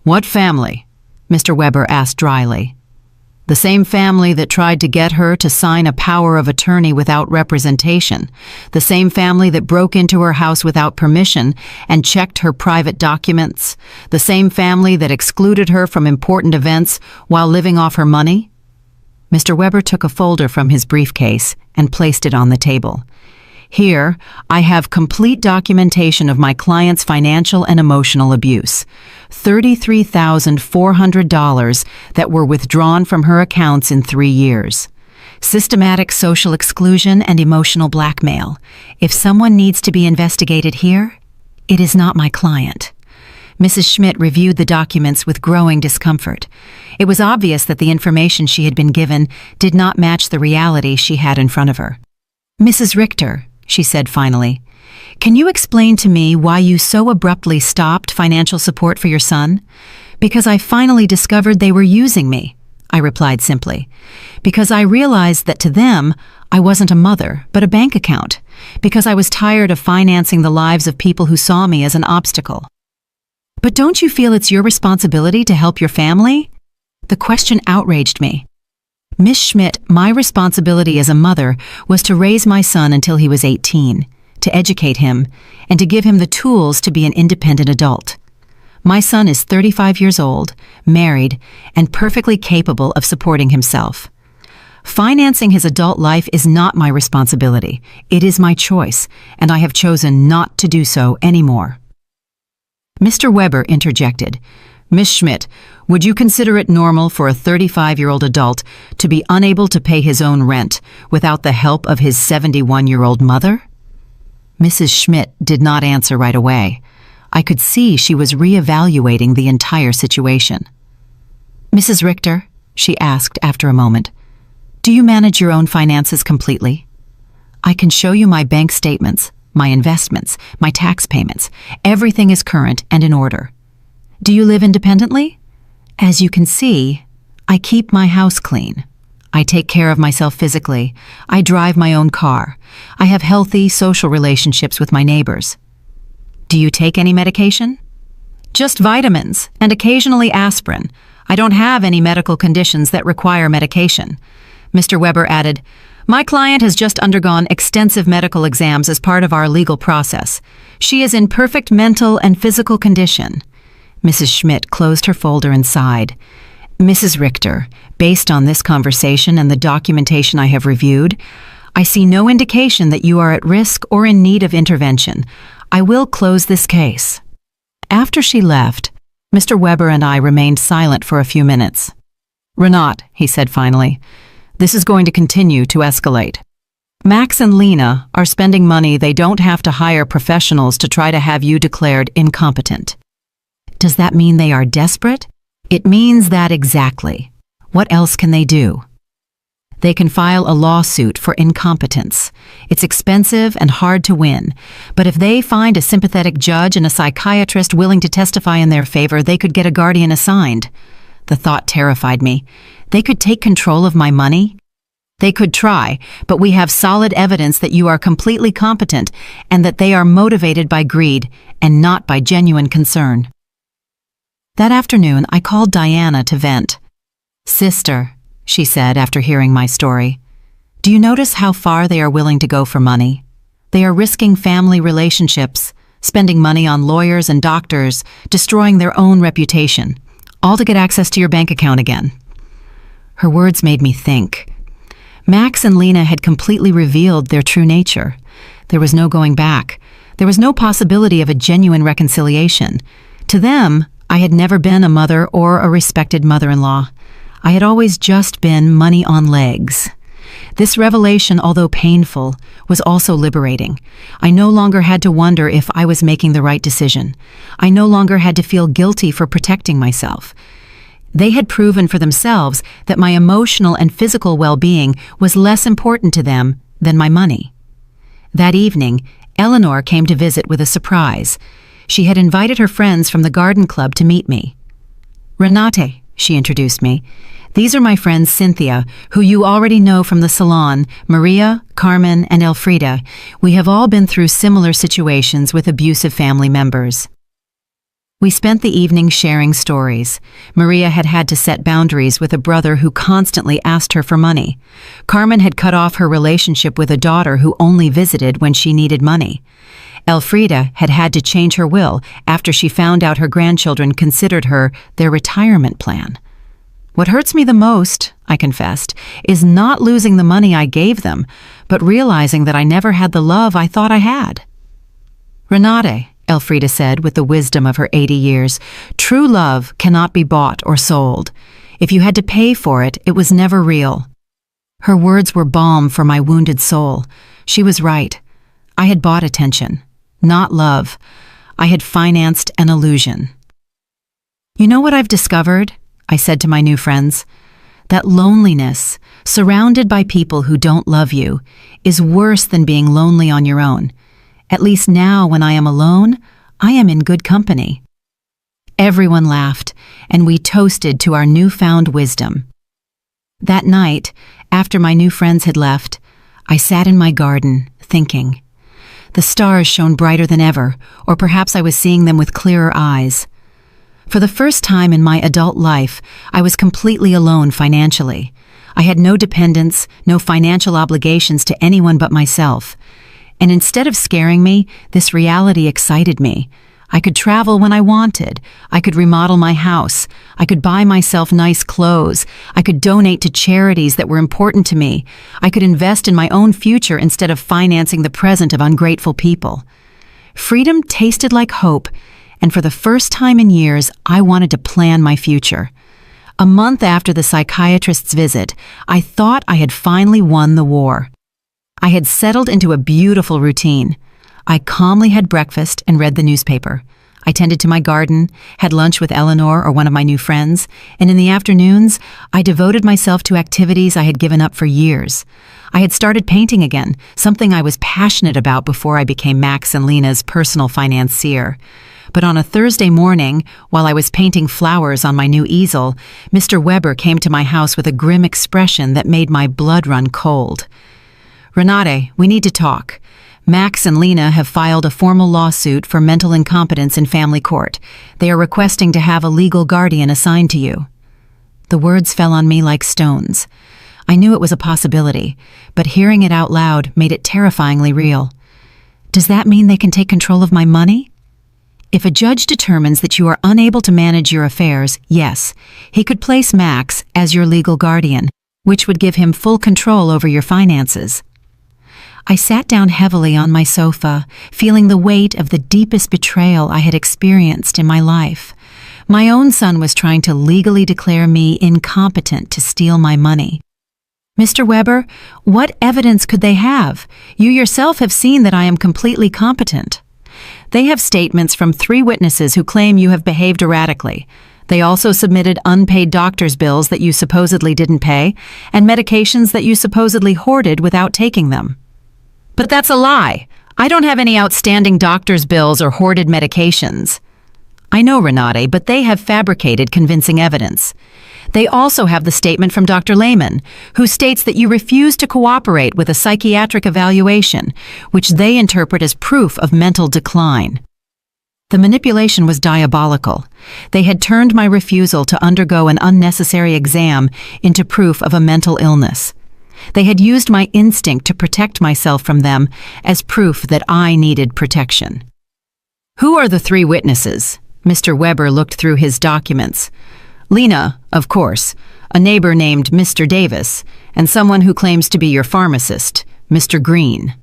"What family?" Mr. Weber asked dryly. "The same family that tried to get her to sign a power of attorney without representation. The same family that broke into her house without permission and checked her private documents. The same family that excluded her from important events while living off her money." Mr. Weber took a folder from his briefcase and placed it on the table. "Here, I have complete documentation of my client's financial and emotional abuse. $33,400 that were withdrawn from her accounts in 3 years. Systematic social exclusion and emotional blackmail. If someone needs to be investigated here, it is not my client." Mrs. Schmidt reviewed the documents with growing discomfort. It was obvious that the information she had been given did not match the reality she had in front of her. "Mrs. Richter," she said finally, "can you explain to me why you so abruptly stopped financial support for your son?" "Because I finally discovered they were using me," I replied simply. "Because I realized that to them, I wasn't a mother, but a bank account. Because I was tired of financing the lives of people who saw me as an obstacle." "But don't you feel it's your responsibility to help your family?" The question outraged me. "Miss Schmidt, my responsibility as a mother was to raise my son until he was 18, to educate him, and to give him the tools to be an independent adult. My son is 35 years old, married, and perfectly capable of supporting himself. Financing his adult life is not my responsibility. It is my choice, and I have chosen not to do so anymore." Mr. Weber interjected. "Miss Schmidt, would you consider it normal for a 35-year-old adult to be unable to pay his own rent without the help of his 71-year-old mother?" Mrs. Schmidt did not answer right away. I could see she was reevaluating the entire situation. "Mrs. Richter," she asked after a moment, "do you manage your own finances completely? I can show you my bank statements, my investments, my tax payments. Everything is current and in order. Do you live independently? As you can see, I keep my house clean. I take care of myself physically. I drive my own car. I have healthy social relationships with my neighbors. Do you take any medication?" "Just vitamins and occasionally aspirin. I don't have any medical conditions that require medication." Mr. Weber added, "My client has just undergone extensive medical exams as part of our legal process. She is in perfect mental and physical condition." Mrs. Schmidt closed her folder and sighed. "Mrs. Richter, based on this conversation and the documentation I have reviewed, I see no indication that you are at risk or in need of intervention. I will close this case." After she left, Mr. Weber and I remained silent for a few minutes. "Renat," he said finally, "this is going to continue to escalate. Max and Lena are spending money they don't have to hire professionals to try to have you declared incompetent." "Does that mean they are desperate?" "It means that exactly. What else can they do?" "They can file a lawsuit for incompetence. It's expensive and hard to win, but if they find a sympathetic judge and a psychiatrist willing to testify in their favor, they could get a guardian assigned." The thought terrified me. They could take control of my money? "They could try, but we have solid evidence that you are completely competent and that they are motivated by greed and not by genuine concern." That afternoon, I called Diana to vent. "Sister," she said after hearing my story, "do you notice how far they are willing to go for money? They are risking family relationships, spending money on lawyers and doctors, destroying their own reputation. all to get access to your bank account again." Her words made me think. Max and Lena had completely revealed their true nature. There was no going back. There was no possibility of a genuine reconciliation. To them, I had never been a mother or a respected mother-in-law. I had always just been money on legs. This revelation, although painful, was also liberating. I no longer had to wonder if I was making the right decision. I no longer had to feel guilty for protecting myself. They had proven for themselves that my emotional and physical well-being was less important to them than my money. That evening, Eleanor came to visit with a surprise. She had invited her friends from the garden club to meet me. "Renate," she introduced me. "These are my friends Cynthia, who you already know from the salon, Maria, Carmen, and Elfrida. We have all been through similar situations with abusive family members." We spent the evening sharing stories. Maria had had to set boundaries with a brother who constantly asked her for money. Carmen had cut off her relationship with a daughter who only visited when she needed money. Elfrida had had to change her will after she found out her grandchildren considered her their retirement plan. "What hurts me the most," I confessed, "is not losing the money I gave them, but realizing that I never had the love I thought I had." "Renate," Elfrida said with the wisdom of her 80 years, "true love cannot be bought or sold. If you had to pay for it, it was never real." Her words were balm for my wounded soul. She was right. I had bought attention, not love. I had financed an illusion. "You know what I've discovered?" I said to my new friends. "That loneliness, surrounded by people who don't love you, is worse than being lonely on your own. At least now, when I am alone, I am in good company." Everyone laughed, and we toasted to our newfound wisdom. That night, after my new friends had left, I sat in my garden, thinking. The stars shone brighter than ever, or perhaps I was seeing them with clearer eyes. For the first time in my adult life, I was completely alone financially. I had no dependents, no financial obligations to anyone but myself. And instead of scaring me, this reality excited me. I could travel when I wanted. I could remodel my house. I could buy myself nice clothes. I could donate to charities that were important to me. I could invest in my own future instead of financing the present of ungrateful people. Freedom tasted like hope, and for the first time in years, I wanted to plan my future. A month after the psychiatrist's visit, I thought I had finally won the war. I had settled into a beautiful routine. I calmly had breakfast and read the newspaper. I tended to my garden, had lunch with Eleanor or one of my new friends, and in the afternoons, I devoted myself to activities I had given up for years. I had started painting again, something I was passionate about before I became Max and Lena's personal financier. But on a Thursday morning, while I was painting flowers on my new easel, Mr. Weber came to my house with a grim expression that made my blood run cold. "Renate, we need to talk. Max and Lena have filed a formal lawsuit for mental incompetence in family court. They are requesting to have a legal guardian assigned to you." The words fell on me like stones. I knew it was a possibility, but hearing it out loud made it terrifyingly real. Does that mean they can take control of my money? If a judge determines that you are unable to manage your affairs, yes, he could place Max as your legal guardian, which would give him full control over your finances. I sat down heavily on my sofa, feeling the weight of the deepest betrayal I had experienced in my life. My own son was trying to legally declare me incompetent to steal my money. "Mr. Weber, what evidence could they have? You yourself have seen that I am completely competent." "They have statements from 3 witnesses who claim you have behaved erratically. They also submitted unpaid doctor's bills that you supposedly didn't pay, and medications that you supposedly hoarded without taking them." "But that's a lie. I don't have any outstanding doctor's bills or hoarded medications." "I know, Renate, but they have fabricated convincing evidence. They also have the statement from Dr. Lehman, who states that you refused to cooperate with a psychiatric evaluation, which they interpret as proof of mental decline." The manipulation was diabolical. They had turned my refusal to undergo an unnecessary exam into proof of a mental illness. They had used my instinct to protect myself from them as proof that I needed protection. "Who are the 3 witnesses?" Mr. Weber looked through his documents. Lena, of course, a neighbor named Mr. Davis, and someone who claims to be your pharmacist, Mr. Green.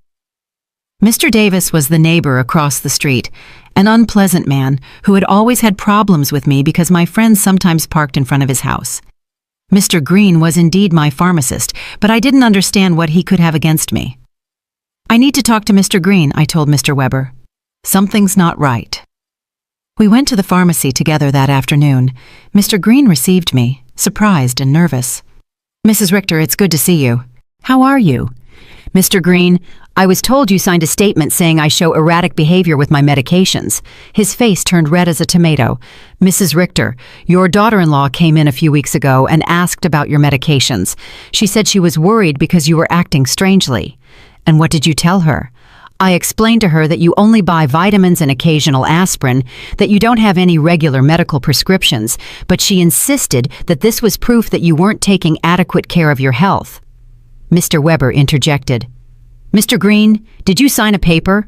Mr. Davis was the neighbor across the street, an unpleasant man who had always had problems with me because my friends sometimes parked in front of his house. Mr. Green was indeed my pharmacist, but I didn't understand what he could have against me. "I need to talk to Mr. Green," I told Mr. Weber. "Something's not right." We went to the pharmacy together that afternoon. Mr. Green received me, surprised and nervous. "Mrs. Richter, it's good to see you. How are you?" "Mr. Green, I was told you signed a statement saying I show erratic behavior with my medications." His face turned red as a tomato. "Mrs. Richter, your daughter-in-law came in a few weeks ago and asked about your medications. She said she was worried because you were acting strangely." "And what did you tell her?" "I explained to her that you only buy vitamins and occasional aspirin, that you don't have any regular medical prescriptions, but she insisted that this was proof that you weren't taking adequate care of your health." Mr. Weber interjected. "Mr. Green, did you sign a paper?"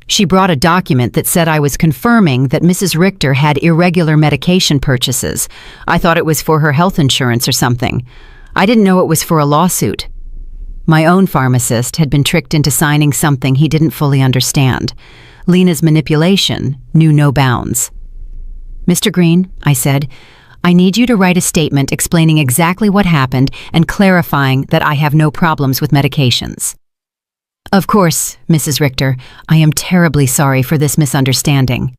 She brought a document that said I was confirming that Mrs. Richter had irregular medication purchases. I thought it was for her health insurance or something. I didn't know it was for a lawsuit. My own pharmacist had been tricked into signing something he didn't fully understand. Lena's manipulation knew no bounds. "Mr. Green," I said, "I need you to write a statement explaining exactly what happened and clarifying that I have no problems with medications." "Of course, Mrs. Richter, I am terribly sorry for this misunderstanding."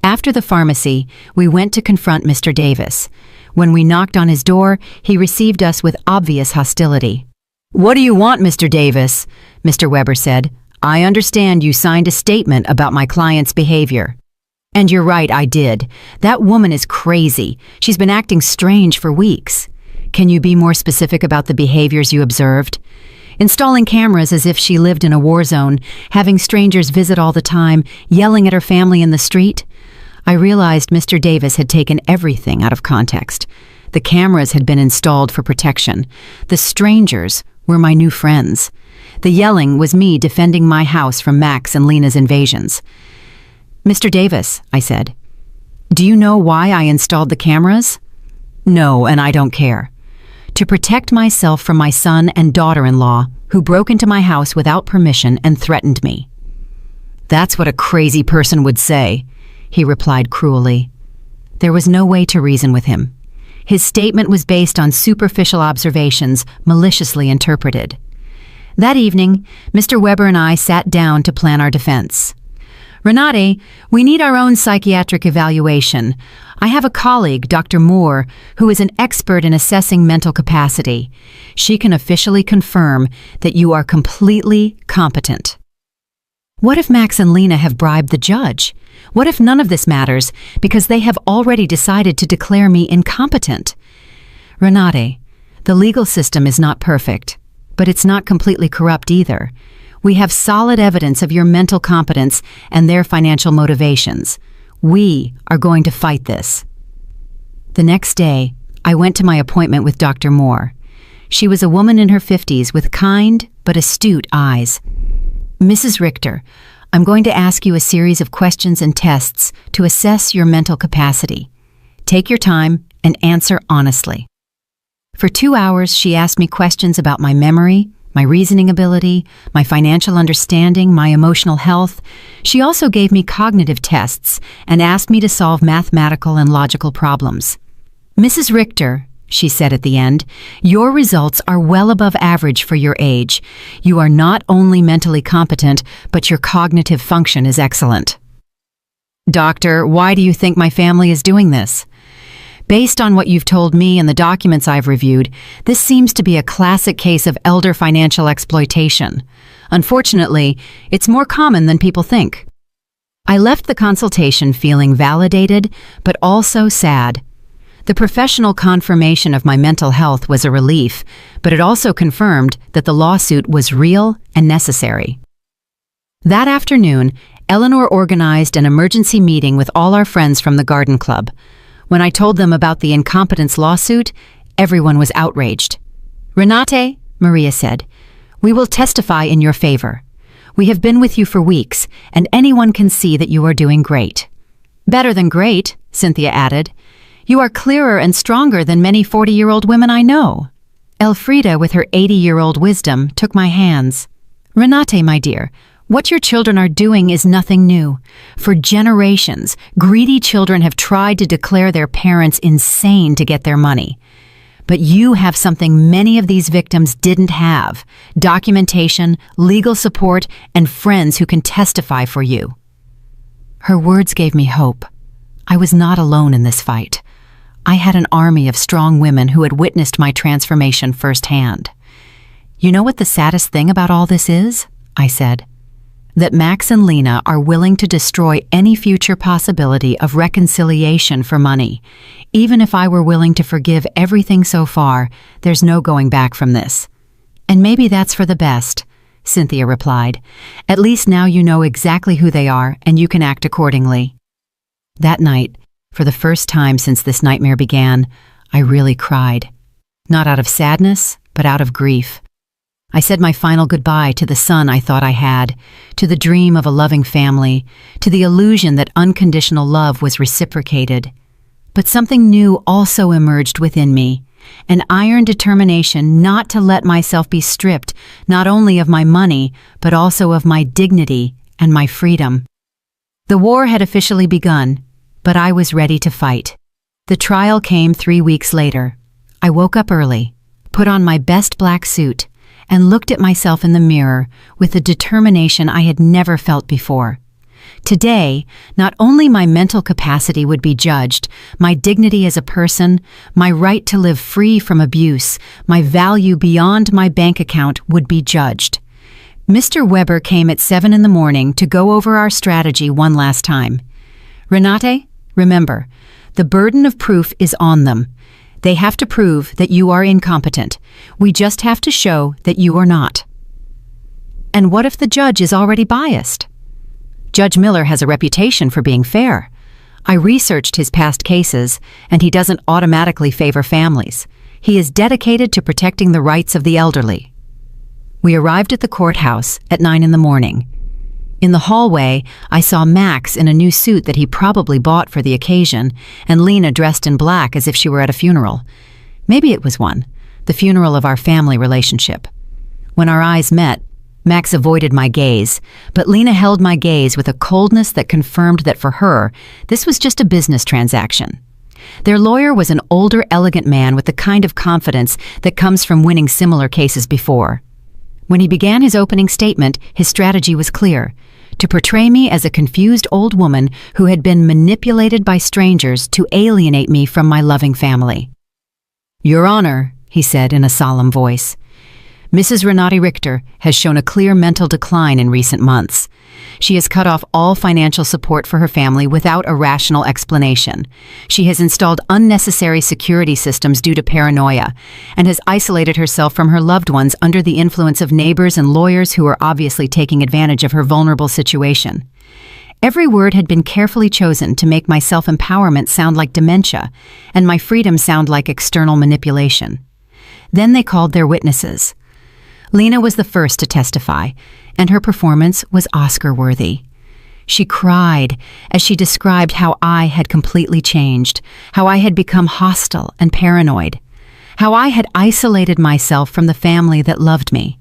After the pharmacy, we went to confront Mr. Davis. When we knocked on his door, he received us with obvious hostility. "What do you want, Mr. Davis?" Mr. Weber said. "I understand you signed a statement about my client's behavior." "And you're right, I did. That woman is crazy. She's been acting strange for weeks." "Can you be more specific about the behaviors you observed?" "Installing cameras as if she lived in a war zone, having strangers visit all the time, yelling at her family in the street." I realized Mr. Davis had taken everything out of context. The cameras had been installed for protection. The strangers were my new friends. The yelling was me defending my house from Max and Lena's invasions. "Mr. Davis," I said, "do you know why I installed the cameras?" "No, and I don't care." "To protect myself from my son and daughter-in-law, who broke into my house without permission and threatened me." "That's what a crazy person would say," he replied cruelly. There was no way to reason with him. His statement was based on superficial observations, maliciously interpreted. That evening, Mr. Weber and I sat down to plan our defense. "Renate, we need our own psychiatric evaluation. I have a colleague, Dr. Moore, who is an expert in assessing mental capacity. She can officially confirm that you are completely competent." What if Max and Lena have bribed the judge? What if none of this matters because they have already decided to declare me incompetent? "Renate, the legal system is not perfect, but it's not completely corrupt either. We have solid evidence of your mental competence and their financial motivations. We are going to fight this." The next day, I went to my appointment with Dr. Moore. She was a woman in her 50s with kind but astute eyes. "Mrs. Richter, I'm going to ask you a series of questions and tests to assess your mental capacity. Take your time and answer honestly." For 2 hours, she asked me questions about my memory, my reasoning ability, my financial understanding, my emotional health. She also gave me cognitive tests and asked me to solve mathematical and logical problems. "Mrs. Richter," she said at the end, "your results are well above average for your age. You are not only mentally competent, but your cognitive function is excellent." "Doctor, why do you think my family is doing this?" "Based on what you've told me and the documents I've reviewed, this seems to be a classic case of elder financial exploitation. Unfortunately, it's more common than people think." I left the consultation feeling validated, but also sad. The professional confirmation of my mental health was a relief, but it also confirmed that the lawsuit was real and necessary. That afternoon, Eleanor organized an emergency meeting with all our friends from the garden club. When I told them about the incompetence lawsuit, everyone was outraged. "Renate," Maria said, "we will testify in your favor. We have been with you for weeks, and anyone can see that you are doing great." "Better than great," Cynthia added. You are clearer and stronger than many 40-year-old women I know." Elfrida, with her 80-year-old wisdom, took my hands. "Renate, my dear, what your children are doing is nothing new. For generations, greedy children have tried to declare their parents insane to get their money. But you have something many of these victims didn't have: documentation, legal support, and friends who can testify for you." Her words gave me hope. I was not alone in this fight. I had an army of strong women who had witnessed my transformation firsthand. "You know what the saddest thing about all this is?" I said. "That Max and Lena are willing to destroy any future possibility of reconciliation for money. Even if I were willing to forgive everything so far, there's no going back from this." "And maybe that's for the best," Cynthia replied. "At least now you know exactly who they are and you can act accordingly." That night, for the first time since this nightmare began, I really cried. Not out of sadness, but out of grief. I said my final goodbye to the son I thought I had, to the dream of a loving family, to the illusion that unconditional love was reciprocated. But something new also emerged within me, an iron determination not to let myself be stripped not only of my money, but also of my dignity and my freedom. The war had officially begun, but I was ready to fight. The trial came 3 weeks later. I woke up early, put on my best black suit, and looked at myself in the mirror with a determination I had never felt before. Today, not only my mental capacity would be judged, my dignity as a person, my right to live free from abuse, my value beyond my bank account would be judged. Mr. Weber came at 7 in the morning to go over our strategy one last time. "Renate, remember, the burden of proof is on them. They have to prove that you are incompetent. We just have to show that you are not." "And what if the judge is already biased?" "Judge Miller has a reputation for being fair. I researched his past cases, and he doesn't automatically favor families. He is dedicated to protecting the rights of the elderly." We arrived at the courthouse at 9 in the morning. In the hallway, I saw Max in a new suit that he probably bought for the occasion, and Lena dressed in black as if she were at a funeral. Maybe it was one, the funeral of our family relationship. When our eyes met, Max avoided my gaze, but Lena held my gaze with a coldness that confirmed that for her, this was just a business transaction. Their lawyer was an older, elegant man with the kind of confidence that comes from winning similar cases before. When he began his opening statement, his strategy was clear: to portray me as a confused old woman who had been manipulated by strangers to alienate me from my loving family. "Your Honor," he said in a solemn voice, "Mrs. Renate Richter has shown a clear mental decline in recent months. She has cut off all financial support for her family without a rational explanation. She has installed unnecessary security systems due to paranoia, and has isolated herself from her loved ones under the influence of neighbors and lawyers who are obviously taking advantage of her vulnerable situation." Every word had been carefully chosen to make my self-empowerment sound like dementia, and my freedom sound like external manipulation. Then they called their witnesses. Lena was the first to testify, and her performance was Oscar-worthy. She cried as she described how I had completely changed, how I had become hostile and paranoid, how I had isolated myself from the family that loved me.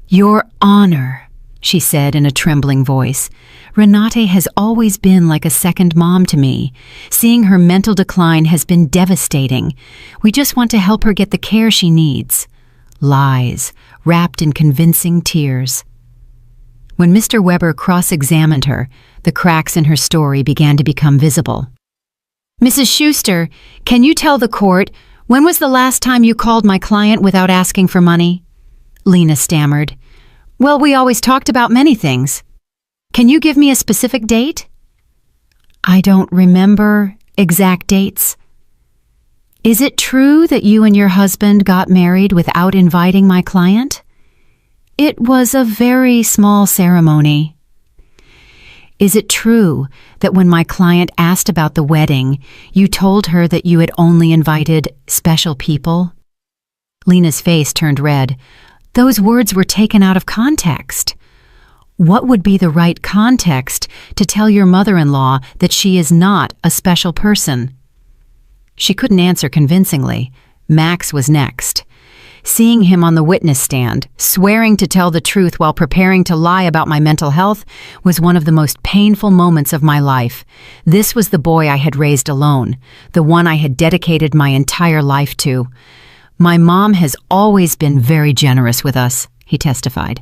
"Your Honor," she said in a trembling voice, "Renate has always been like a second mom to me. Seeing her mental decline has been devastating. We just want to help her get the care she needs." Lies, wrapped in convincing tears. When Mr. Weber cross-examined her, the cracks in her story began to become visible. "Mrs. Schuster, can you tell the court, when was the last time you called my client without asking for money?" Lena stammered. "Well, we always talked about many things. Can you give me a specific date?" "I don't remember exact dates." "Is it true that you and your husband got married without inviting my client?" "It was a very small ceremony." "Is it true that when my client asked about the wedding, you told her that you had only invited special people?" Lena's face turned red. Those words were taken out of context. What would be the right context to tell your mother-in-law that she is not a special person? She couldn't answer convincingly. Max was next. Seeing him on the witness stand, swearing to tell the truth while preparing to lie about my mental health, was one of the most painful moments of my life. This was the boy I had raised alone, the one I had dedicated my entire life to. My mom has always been very generous with us, he testified.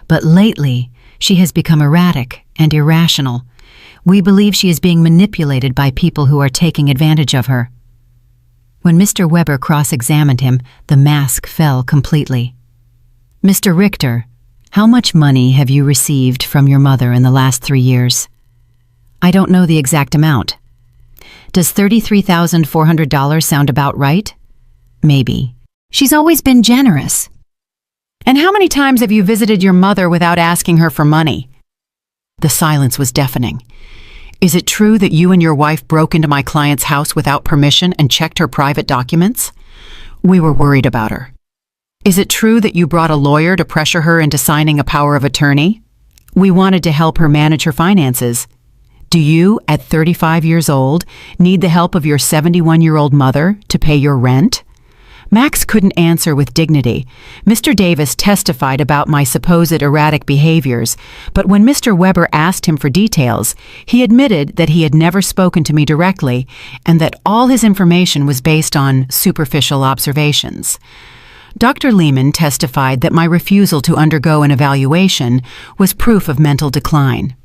But lately, she has become erratic and irrational. We believe she is being manipulated by people who are taking advantage of her. When Mr. Weber cross-examined him, the mask fell completely. Mr. Richter, how much money have you received from your mother in the last 3 years? I don't know the exact amount. Does $33,400 sound about right? Maybe. She's always been generous. And how many times have you visited your mother without asking her for money? The silence was deafening. Is it true that you and your wife broke into my client's house without permission and checked her private documents? We were worried about her. Is it true that you brought a lawyer to pressure her into signing a power of attorney? We wanted to help her manage her finances. Do you, at 35 years old, need the help of your 71-year-old mother to pay your rent? Max couldn't answer with dignity. Mr. Davis testified about my supposed erratic behaviors, but when Mr. Weber asked him for details, he admitted that he had never spoken to me directly and that all his information was based on superficial observations. Dr. Lehman testified that my refusal to undergo an evaluation was proof of mental decline.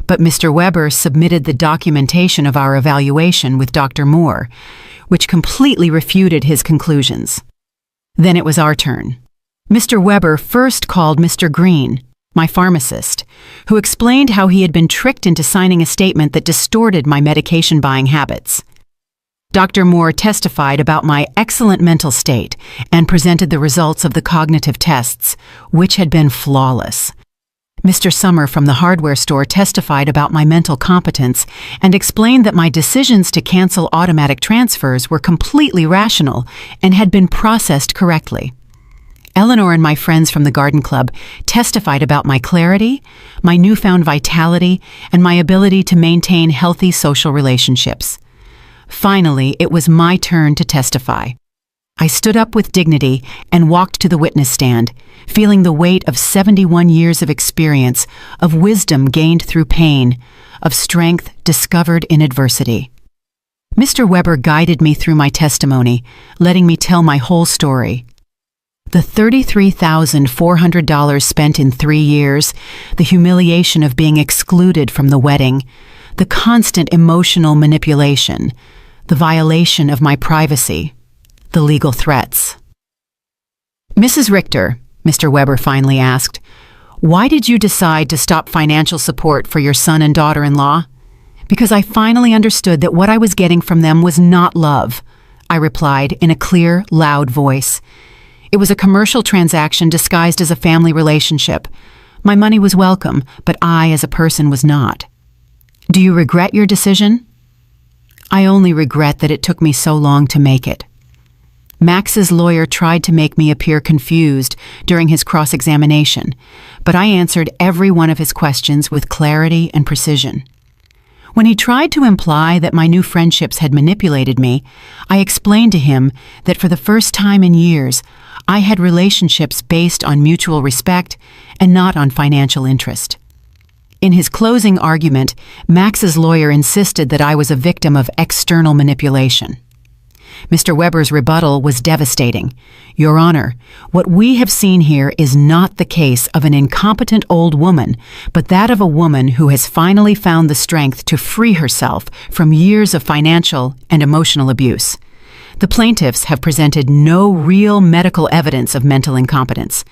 But Mr. Weber submitted the documentation of our evaluation with Dr. Moore, which completely refuted his conclusions. Then it was our turn. Mr. Weber first called Mr. Green, my pharmacist, who explained how he had been tricked into signing a statement that distorted my medication buying habits. Dr. Moore testified about my excellent mental state and presented the results of the cognitive tests, which had been flawless. Mr. Summer from the hardware store testified about my mental competence and explained that my decisions to cancel automatic transfers were completely rational and had been processed correctly. Eleanor and my friends from the garden club testified about my clarity, my newfound vitality, and my ability to maintain healthy social relationships. Finally, it was my turn to testify. I stood up with dignity and walked to the witness stand, feeling the weight of 71 years of experience, of wisdom gained through pain, of strength discovered in adversity. Mr. Weber guided me through my testimony, letting me tell my whole story. The $33,400 spent in 3 years, the humiliation of being excluded from the wedding, the constant emotional manipulation, the violation of my privacy, the legal threats. Mrs. Richter, Mr. Weber finally asked, why did you decide to stop financial support for your son and daughter-in-law? Because I finally understood that what I was getting from them was not love, I replied in a clear, loud voice. It was a commercial transaction disguised as a family relationship. My money was welcome, but I, as a person, was not. Do you regret your decision? I only regret that it took me so long to make it. Max's lawyer tried to make me appear confused during his cross-examination, but I answered every one of his questions with clarity and precision. When he tried to imply that my new friendships had manipulated me, I explained to him that for the first time in years, I had relationships based on mutual respect and not on financial interest. In his closing argument, Max's lawyer insisted that I was a victim of external manipulation. Mr. Weber's rebuttal was devastating. Your Honor, what we have seen here is not the case of an incompetent old woman, but that of a woman who has finally found the strength to free herself from years of financial and emotional abuse. The plaintiffs have presented no real medical evidence of mental incompetence.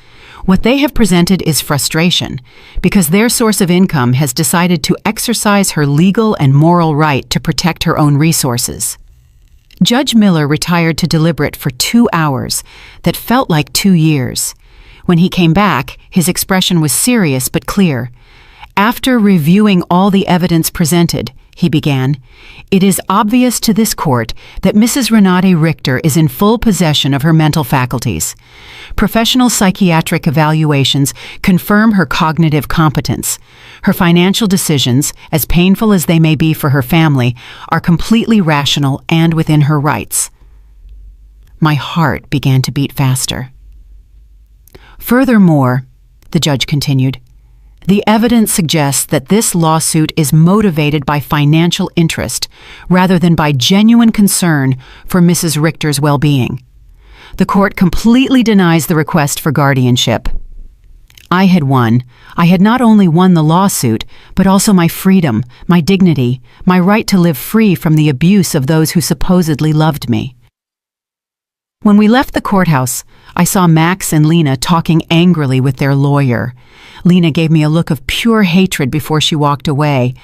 What they have presented is frustration, because their source of income has decided to exercise her legal and moral right to protect her own resources. Judge Miller retired to deliberate for 2 hours that felt like 2 years. When he came back, his expression was serious but clear. After reviewing all the evidence presented, he began, "it is obvious to this court that Mrs. Renate Richter is in full possession of her mental faculties. Professional psychiatric evaluations confirm her cognitive competence. Her financial decisions, as painful as they may be for her family, are completely rational and within her rights." My heart began to beat faster. "Furthermore," the judge continued, "the evidence suggests that this lawsuit is motivated by financial interest rather than by genuine concern for Mrs. Richter's well-being. The court completely denies the request for guardianship." I had won. I had not only won the lawsuit, but also my freedom, my dignity, my right to live free from the abuse of those who supposedly loved me. When we left the courthouse, I saw Max and Lena talking angrily with their lawyer. Lena gave me a look of pure hatred before she walked away.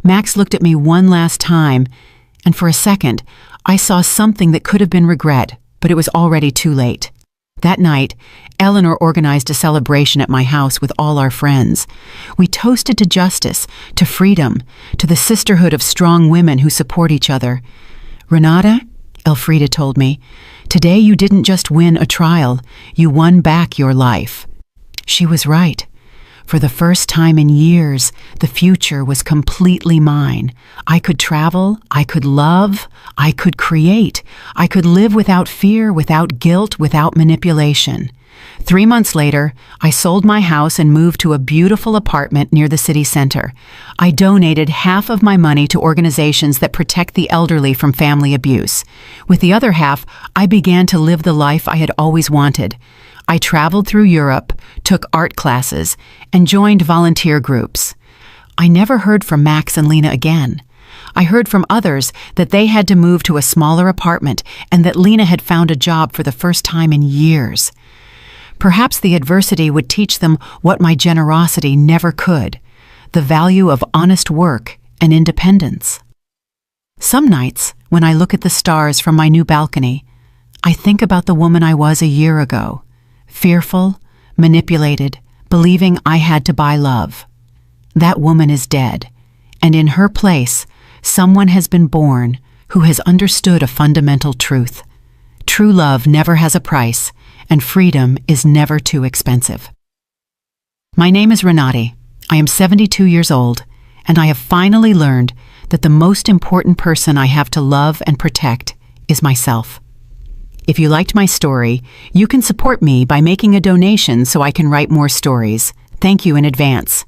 Max looked at me one last time, and for a second, I saw something that could have been regret, but it was already too late. That night, Eleanor organized a celebration at my house with all our friends. We toasted to justice, to freedom, to the sisterhood of strong women who support each other. "Renata," Elfrida told me, "today you didn't just win a trial, you won back your life." She was right. For the first time in years, the future was completely mine. I could travel, I could love, I could create. I could live without fear, without guilt, without manipulation. 3 months later, I sold my house and moved to a beautiful apartment near the city center. I donated half of my money to organizations that protect the elderly from family abuse. With the other half, I began to live the life I had always wanted. I traveled through Europe, took art classes, and joined volunteer groups. I never heard from Max and Lena again. I heard from others that they had to move to a smaller apartment and that Lena had found a job for the first time in years. Perhaps the adversity would teach them what my generosity never could, the value of honest work and independence. Some nights, when I look at the stars from my new balcony, I think about the woman I was a year ago. Fearful, manipulated, believing I had to buy love. That woman is dead, and in her place, someone has been born who has understood a fundamental truth. True love never has a price, and freedom is never too expensive. My name is Renate. I am 72 years old, and I have finally learned that the most important person I have to love and protect is myself. If you liked my story, you can support me by making a donation so I can write more stories. Thank you in advance.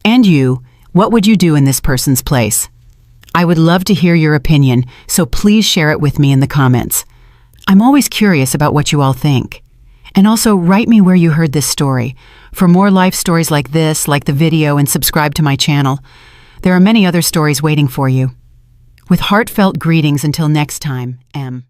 And you, what would you do in this person's place? I would love to hear your opinion, so please share it with me in the comments. I'm always curious about what you all think. And also write me where you heard this story. For more life stories like this, like the video, and subscribe to my channel. There are many other stories waiting for you. With heartfelt greetings until next time, M.